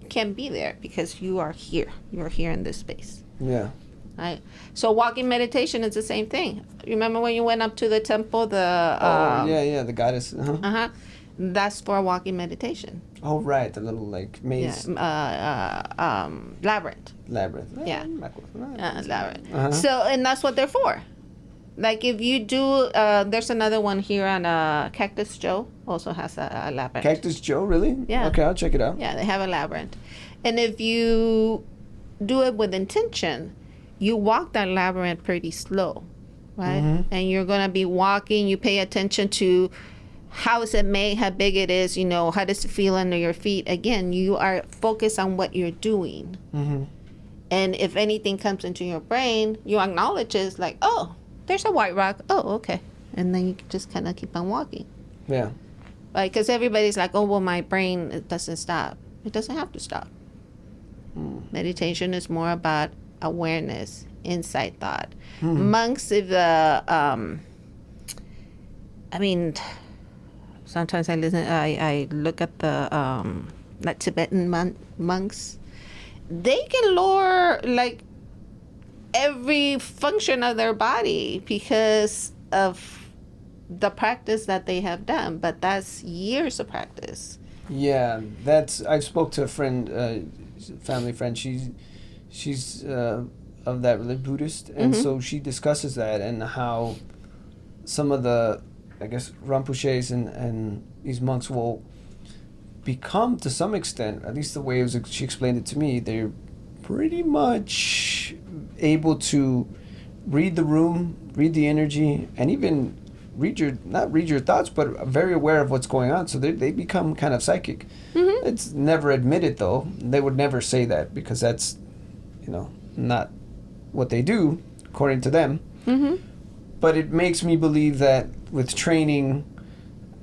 can be there because you are here. You're here in this space. Yeah. Right. So walking meditation is the same thing. Remember when you went up to the temple, the the goddess. That's for a walking meditation. Oh right, the little maze. Labyrinth. Labyrinth. Yeah. Labyrinth. So, and that's what they're for. Like if you do, there's another one here on Cactus Joe also has a labyrinth. Cactus Joe, really? Yeah. Okay, I'll check it out. Yeah, they have a labyrinth, and if you do it with intention, you walk that labyrinth pretty slow, right? And you're going to be walking. You pay attention to how is it made, how big it is, how does it feel under your feet. Again, you are focused on what you're doing. And if anything comes into your brain, you acknowledge it. It's like, oh, there's a white rock. Oh, okay. And then you just kind of keep on walking. Yeah. Right? Because everybody's like, oh, well, my brain, it doesn't stop. It doesn't have to stop. Meditation is more about awareness, insight, thought. Monks, if sometimes I look at the like Tibetan monks. They can lower every function of their body because of the practice that they have done, but that's years of practice. Yeah, I spoke to a friend, family friend. She's of that religion, Buddhist, and so she discusses that and how some of the, I guess, Rinpoches and these monks will become, to some extent, at least the way she explained it to me, they're pretty much able to read the room, read the energy, and even not read your thoughts, but very aware of what's going on. So they become kind of psychic. It's never admitted, though. They would never say that because that's, not what they do, according to them. But it makes me believe that with training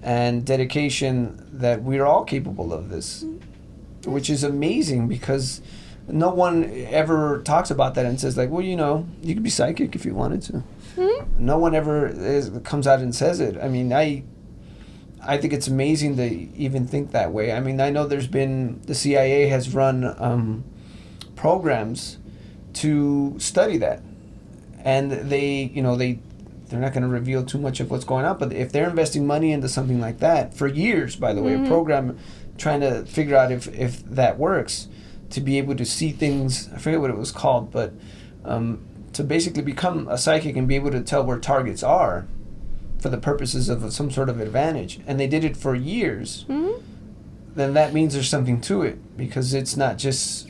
and dedication that we're all capable of this, which is amazing because no one ever talks about that and says well, you could be psychic if you wanted to. No one ever comes out and says it. I mean, I think it's amazing to even think that way. I mean, I know the CIA has run programs to study that. And they're not going to reveal too much of what's going on, but if they're investing money into something like that for years, by the way, a program trying to figure out if that works, to be able to see things, I forget what it was called, but to basically become a psychic and be able to tell where targets are for the purposes of some sort of advantage, and they did it for years, then that means there's something to it, because it's not just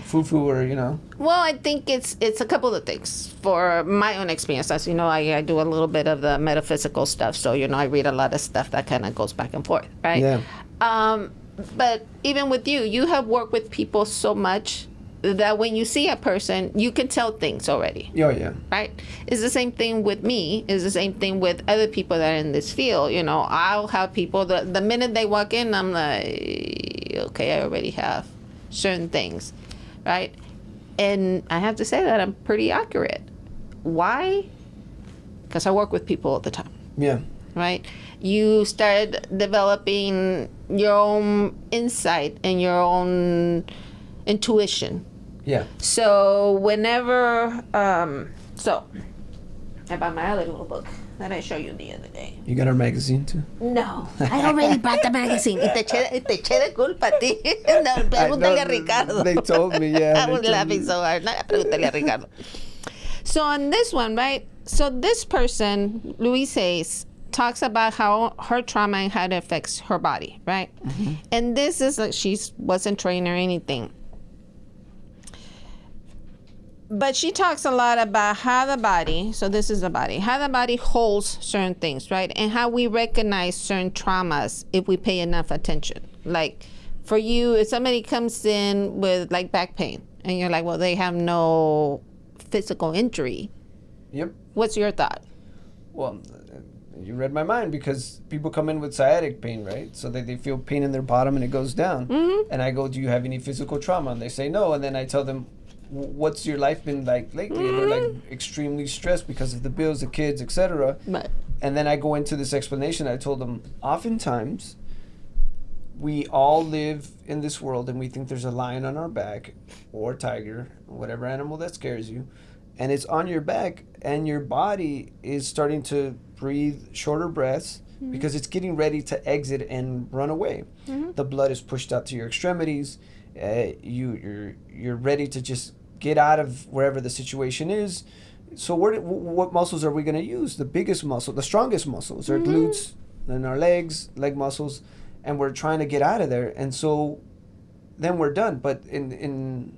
foo-foo or. Well, I think it's a couple of things. For my own experience, as you know, I do a little bit of the metaphysical stuff, so I read a lot of stuff that kind of goes back and forth, right? Yeah. But even with you have worked with people so much that when you see a person, you can tell things already. Oh, yeah. Right? It's the same thing with me. It's the same thing with other people that are in this field. I'll have people, the minute they walk in, I'm like, okay, I already have certain things, right? And I have to say that I'm pretty accurate. Why? Because I work with people all the time. Yeah. Right? You start developing your own insight and your own intuition. Yeah. So whenever, I bought my other little book that I showed you the other day. You got our magazine too? No, I already bought the magazine. Y te eché de culpa a ti. No, pregúntale a Ricardo. They told me, yeah. I was laughing so hard. No, pregúntale a Ricardo. So on this one, right? So this person, Louise Hayes, talks about how her trauma and how it affects her body, right? Mm-hmm. And this is like she wasn't trained or anything. But she talks a lot about how the body, so this is the body, how the body holds certain things, right? And how we recognize certain traumas if we pay enough attention. Like for you, if somebody comes in with like back pain and you're like, well, they have no physical injury. Yep. What's your thought? Well, you read my mind, because people come in with sciatic pain, right? So they feel pain in their bottom and it goes down. Mm-hmm. And I go, do you have any physical trauma? And they say no. And then I tell them, what's your life been like lately? Mm-hmm. And they're like extremely stressed because of the bills, the kids, etc. And then I go into this explanation. I told them, oftentimes we all live in this world and we think there's a lion on our back or a tiger, whatever animal that scares you, and it's on your back, and your body is starting to breathe shorter breaths, mm-hmm. because it's getting ready to exit and run away. Mm-hmm. The blood is pushed out to your extremities. You're ready to just get out of wherever the situation is. So what muscles are we going to use? The biggest muscle, the strongest muscles, our mm-hmm. glutes and our legs, leg muscles, and we're trying to get out of there. And so then we're done. But in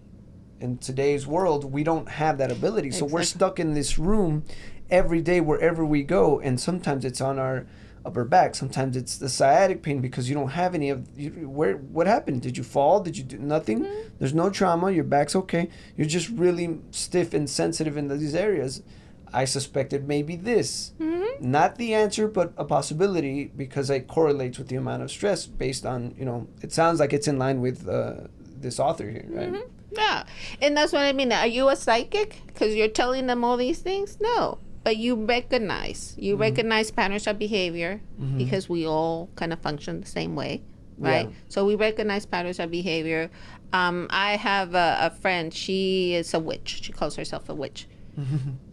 today's world, we don't have that ability. So we're stuck in this room every day wherever we go, and sometimes it's on our upper back, sometimes it's the sciatic pain because you don't have any of what happened? Did you fall? Did you do nothing? Mm-hmm. There's no trauma, your back's okay, you're just really stiff and sensitive in these areas. I suspected maybe this, mm-hmm. not the answer, but a possibility, because it correlates with the amount of stress based on, it sounds like it's in line with this author here, right? Mm-hmm. Yeah, and that's what I mean. Are you a psychic because you're telling them all these things? No. But you recognize mm-hmm. patterns of behavior, mm-hmm. because we all kind of function the same way, right? Yeah. So we recognize patterns of behavior. I have a friend. She is a witch. She calls herself a witch.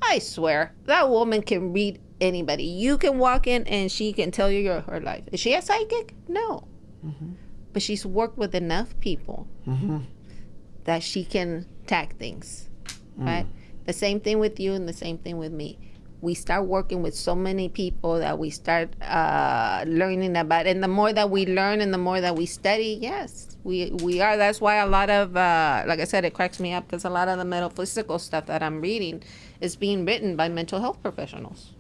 I swear, that woman can read anybody. You can walk in and she can tell you her life. Is she a psychic? No. Mm-hmm. But she's worked with enough people mm-hmm. that she can tag things, right? The same thing with you and the same thing with me. We start working with so many people that we start learning about. And the more that we learn and the more that we study, yes, we are. That's why a lot of, like I said, it cracks me up, because a lot of the metaphysical stuff that I'm reading is being written by mental health professionals.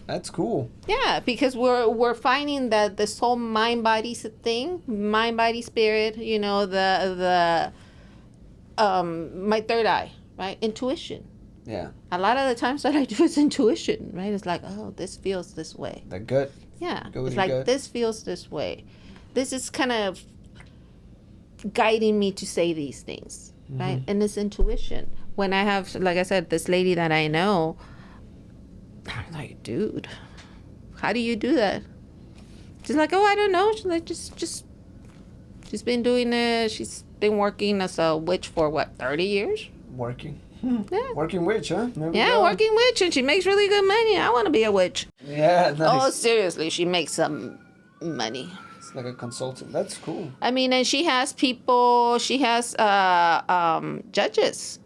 That's cool. Yeah, because we're finding that this whole mind-body thing, mind-body spirit, the my third eye, right? Intuition. Yeah. A lot of the times that I do is intuition, right? It's like, oh, this feels this way. The gut. Yeah. It's like, gut. This feels this way. This is kind of guiding me to say these things, mm-hmm. right? And it's intuition. When I have, like I said, this lady that I know, I'm like, dude, how do you do that? She's like, oh, I don't know. She's like, just She's been doing it. She's been working as a witch for what, 30 years? Working. Yeah. Working witch, huh? Yeah, working witch, and she makes really good money. I want to be a witch. Yeah, nice. Oh, seriously, she makes some money. It's like a consultant. That's cool. I mean, and she has people. She has judges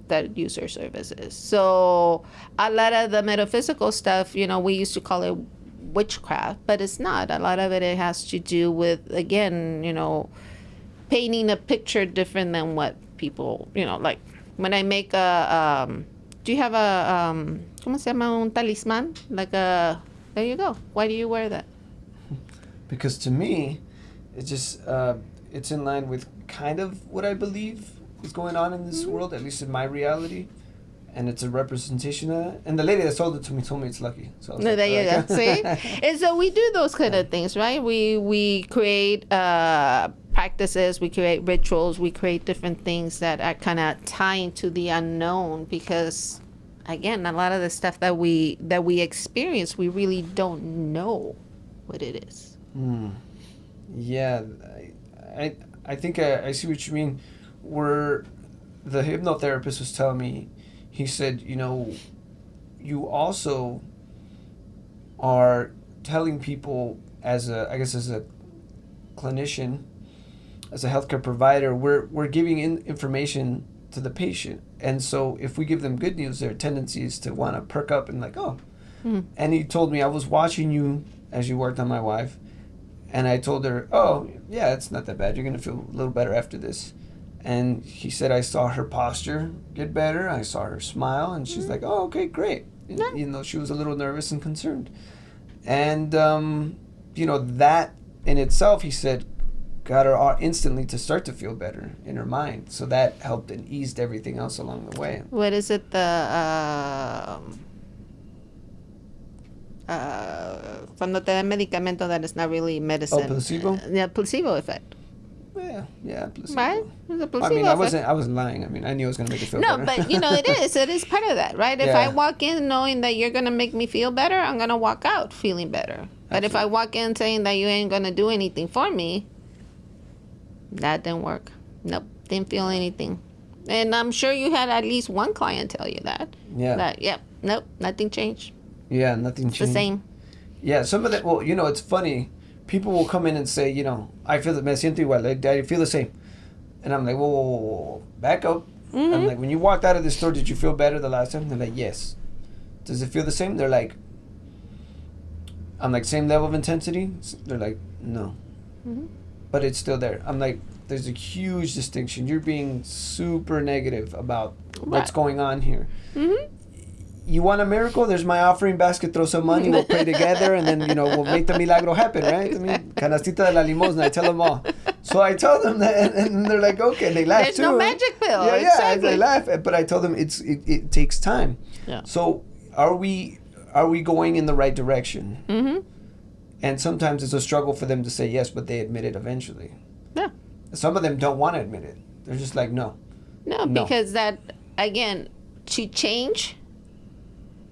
that use her services. So a lot of the metaphysical stuff, you know, we used to call it witchcraft, but it's not. A lot of it has to do with, again, you know, painting a picture different than what people, you know, like when I make a, do you have a, ¿cómo se llama? Un talismán? Like a, there you go. Why do you wear that? Because to me, it's just, it's in line with kind of what I believe is going on in this world, at least in my reality. And it's a representation of that. And the lady that sold it to me told me it's lucky. So I was like, There you "Alright." go. See? And so we do those kind of things, right? We create practices, we create rituals, we create different things that are kind of tying to the unknown, because again, a lot of the stuff that we experience, we really don't know what it is. Yeah, I think I see what you mean. Where the hypnotherapist was telling me, he said, you know, you also are telling people as a clinician, as a healthcare provider, we're giving information to the patient. And so if we give them good news, their tendency is to want to perk up and like, oh. And he told me, I was watching you as you worked on my wife. And I told her, oh, yeah, it's not that bad. You're going to feel a little better after this. And he said, I saw her posture get better. I saw her smile. And she's like, oh, okay, great. Yeah. You know, she was a little nervous and concerned. And, you know, that in itself, he said, got her instantly to start to feel better in her mind. So that helped and eased everything else along the way. What is it? Cuando te dan medicamento that is not really medicine. Oh, placebo? Yeah, placebo effect. Yeah, placebo. Right? It's a placebo I mean, I effect. wasn't lying. I mean, I knew it was going to make it feel No, better. but you know, it is part of that, right? If Yeah. I walk in knowing that you're going to make me feel better, I'm going to walk out feeling better. But if I walk in saying that you ain't going to do anything for me, that didn't work. Nope, didn't feel anything. And I'm sure you had at least one client tell you that. Yeah. That, yep, nope, nothing changed. Yeah, nothing It's changed. the same. Yeah, some of that, well, you know, it's funny. People will come in and say, you know, I feel that me siento igual, I feel the same. And I'm like, whoa, back up. I'm like, when you walked out of the store, did you feel better the last time? They're like, yes. Does it feel the same? They're like, I'm like, same level of intensity? They're like, no. But it's still there. I'm like, there's a huge distinction. You're being super negative about what's going on here. You want a miracle? There's my offering basket. Throw some money. We'll pray together, and then, you know, we'll make the milagro happen, right? I mean, canastita de la limosna. I tell them all. So I tell them that, and they're like, okay. They laugh There's too. no magic pill. Yeah, Exactly. they laugh. But I tell them it takes time. Yeah. So are we going in the right direction? And sometimes it's a struggle for them to say yes, but they admit it eventually. Yeah. Some of them don't want to admit it. They're just like, no. No, because that, again, to change,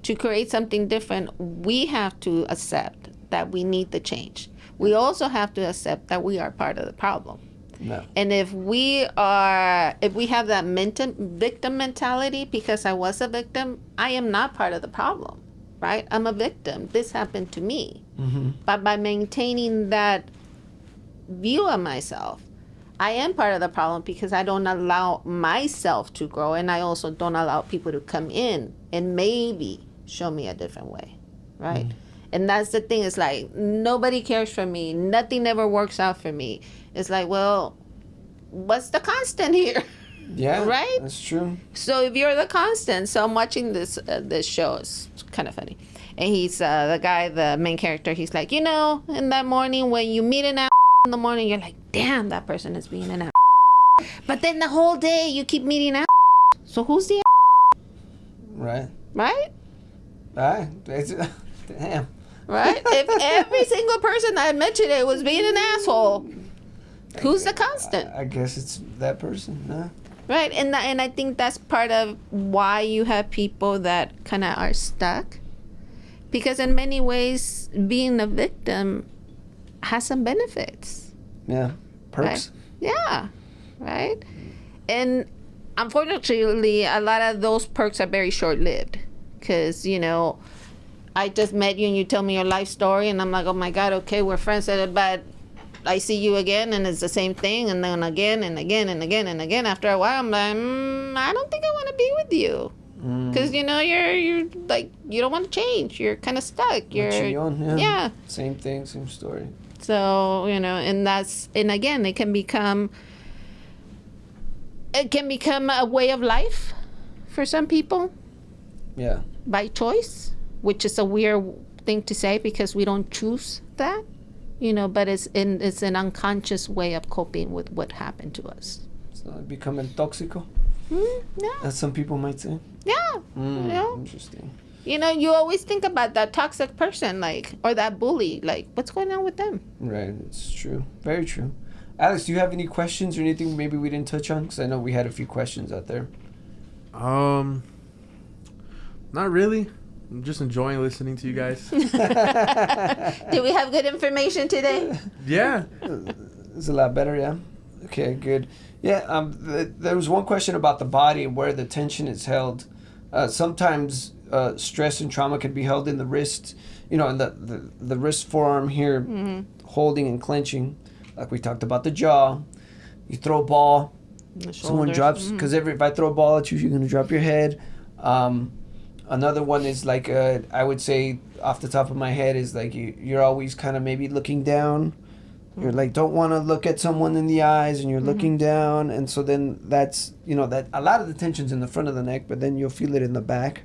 to create something different, we have to accept that we need the change. We also have to accept that we are part of the problem. No. And if we have that victim mentality, because I was a victim, I am not part of the problem, right? I'm a victim. This happened to me. But by maintaining that view of myself, I am part of the problem, because I don't allow myself to grow, and I also don't allow people to come in and maybe show me a different way, right? And that's the thing. It's like, nobody cares for me. Nothing ever works out for me. It's like, well, what's the constant here? Yeah. Right? That's true. So if you're the constant, so I'm watching this show. It's kind of funny. And he's the guy, the main character. He's like, you know, in that morning when you meet an in the morning, you're like, damn, that person is being an But then the whole day you keep meeting So who's the Right. right? Right. Damn. Right? If every single person that mentioned it was being an asshole, who's the constant? I guess it's that person. Huh? Right? And I think that's part of why you have people that kind of are stuck. Because in many ways, being a victim has some benefits. Yeah. Perks. Right? Yeah, right. And unfortunately, a lot of those perks are very short-lived, because I just met you and you tell me your life story, and I'm like, oh my God, okay, we're friends, but I see you again and it's the same thing, and then again and again and again and again. After a while, I'm like, I don't think I want to be with you, because you're like, you don't want to change. You're kind of stuck. Yeah. Same thing, same story. So and again, it can become a way of life for some people. Yeah. By choice, which is a weird thing to say because we don't choose that, but it's an unconscious way of coping with what happened to us. So becoming tóxico. Yeah. As some people might say. Yeah. Interesting. You always think about that toxic person, or that bully, what's going on with them? Right. It's true. Very true. Alex, do you have any questions or anything maybe we didn't touch on? Because I know we had a few questions out there. Not really. I'm just enjoying listening to you guys. Did we have good information today? Yeah. It's a lot better, yeah. Okay, good. Yeah, there was one question about the body and where the tension is held. Sometimes stress and trauma can be held in the wrist, in the wrist forearm here, holding and clenching. Like we talked about the jaw. You throw a ball, someone drops, because if I throw a ball at you, you're going to drop your head. Another one is I would say off the top of my head is you're always kind of maybe looking down. You're don't want to look at someone in the eyes, and you're looking down, and so then that's that a lot of the tension's in the front of the neck, but then you'll feel it in the back.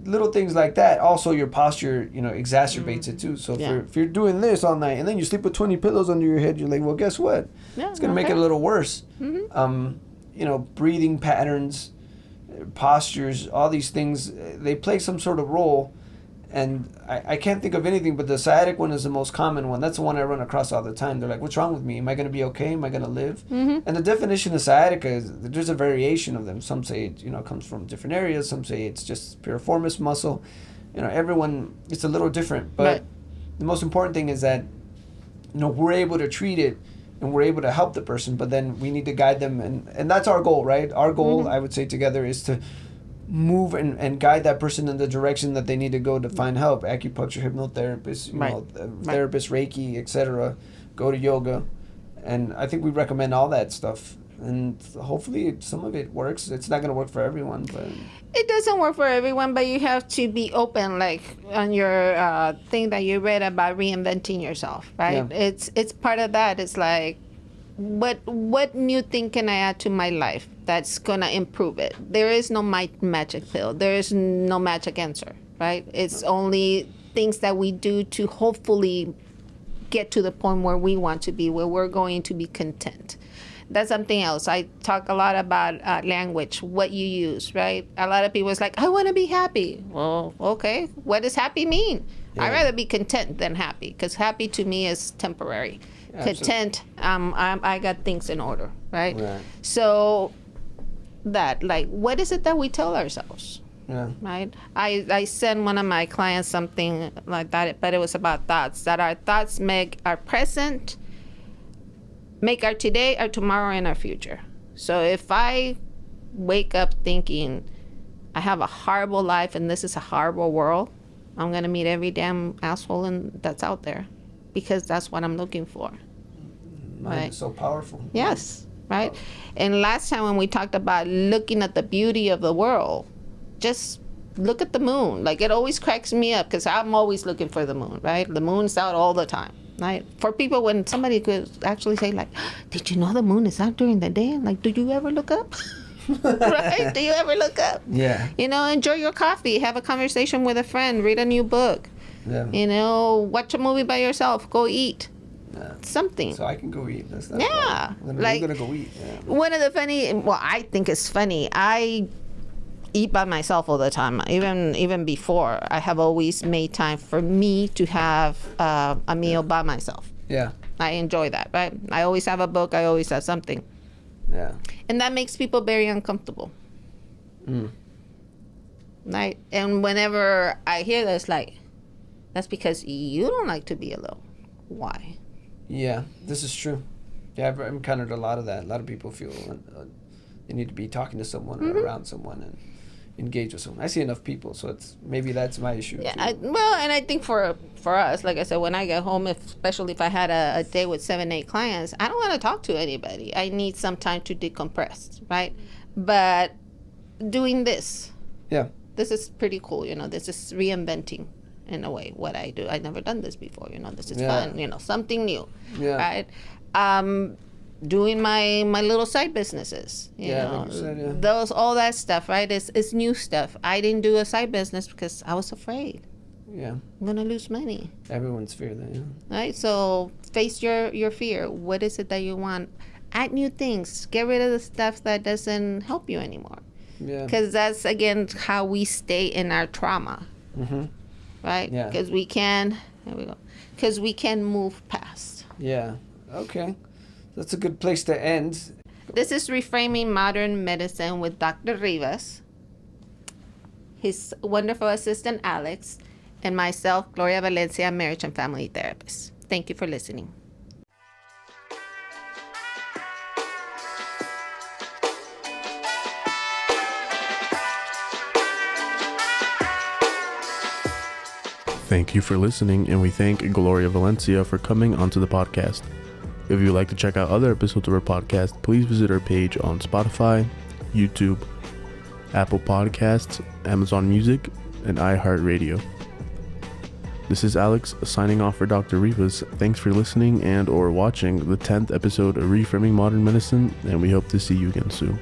Little things like that. Also, your posture exacerbates it too. So if you're doing this all night and then you sleep with 20 pillows under your head, you're like, well, guess what? Yeah, it's gonna make it a little worse. Breathing patterns, postures, all these things, they play some sort of role. And I can't think of anything, but the sciatic one is the most common one. That's the one I run across all the time. They're like, what's wrong with me? Am I going to be okay? Am I going to live? And the definition of sciatica is there's a variation of them. Some say it comes from different areas. Some say it's just piriformis muscle. Everyone, it's a little different. But the most important thing is that we're able to treat it and we're able to help the person. But then we need to guide them. And that's our goal, right? Our goal, I would say together, is to move and guide that person in the direction that they need to go to find help. Acupuncture, hypnotherapist, therapist, Reiki, etc. Go to yoga. And I think we recommend all that stuff. And hopefully some of it works. It's not going to work for everyone, but it doesn't work for everyone, but you have to be open, on your thing that you read about reinventing yourself, right? Yeah. It's part of that. It's what new thing can I add to my life that's gonna improve it? There is no magic pill. There is no magic answer, right? It's only things that we do to hopefully get to the point where we want to be, where we're going to be content. That's something else. I talk a lot about language, what you use, right? A lot of people is like, I want to be happy. Well, okay. What does happy mean? Yeah. I'd rather be content than happy, because happy to me is temporary. Content, I got things in order, right? So that, what is it that we tell ourselves? Yeah. Right? I sent one of my clients something like that, but it was about thoughts, that our thoughts make our present, make our today, our tomorrow, and our future. So if I wake up thinking I have a horrible life and this is a horrible world, I'm going to meet every damn asshole that's out there, because that's what I'm looking for. Mind is so powerful. Yes, right? And last time when we talked about looking at the beauty of the world, just look at the moon. It always cracks me up, because I'm always looking for the moon, right? The moon's out all the time, right? For people, when somebody could actually say, did you know the moon is out during the day? Do you ever look up? Right? Do you ever look up? Yeah. Enjoy your coffee, have a conversation with a friend, read a new book. Yeah. Watch a movie by yourself, go eat. Something. So I can go eat. That's not I'm gonna go eat. Yeah. One of the I think it's funny. I eat by myself all the time. Even before, I have always made time for me to have a meal by myself. Yeah. I enjoy that, right? I always have a book. I always have something. Yeah. And that makes people very uncomfortable. Right? And whenever I hear this, that's because you don't like to be alone. Why? Yeah, this is true. Yeah, I've encountered a lot of that. A lot of people feel they need to be talking to someone or around someone and engage with someone. I see enough people, so maybe that's my issue. Yeah, too. well, and I think for us, like I said, when I get home, especially if I had a day with 7-8 clients, I don't want to talk to anybody. I need some time to decompress, right? But doing this, Yeah. this is pretty cool. This is reinventing in a way what I do. I've never done this before. This is fun. Something new, right? Doing my little side businesses, you know, like you said, yeah. those, all that stuff, right? It's new stuff. I didn't do a side business because I was afraid Yeah. I'm gonna lose money, Everyone's fear that. Yeah. right? So face your fear. What is it that you want? Add new things. Get rid of the stuff that doesn't help you anymore. Yeah. Because that's again how we stay in our trauma, right? Yeah. Because we can. There we go. Because we can move past. Yeah. Okay. That's a good place to end. This is Reframing Modern Medicine with Dr. Rivas, his wonderful assistant Alex, and myself, Gloria Valencia, marriage and family therapist. Thank you for listening. Thank you for listening, and we thank Gloria Valencia for coming onto the podcast. If you'd like to check out other episodes of our podcast, please visit our page on Spotify, YouTube, Apple Podcasts, Amazon Music, and iHeartRadio. This is Alex signing off for Dr. Rivas. Thanks for listening and or watching the 10th episode of Reframing Modern Medicine, and we hope to see you again soon.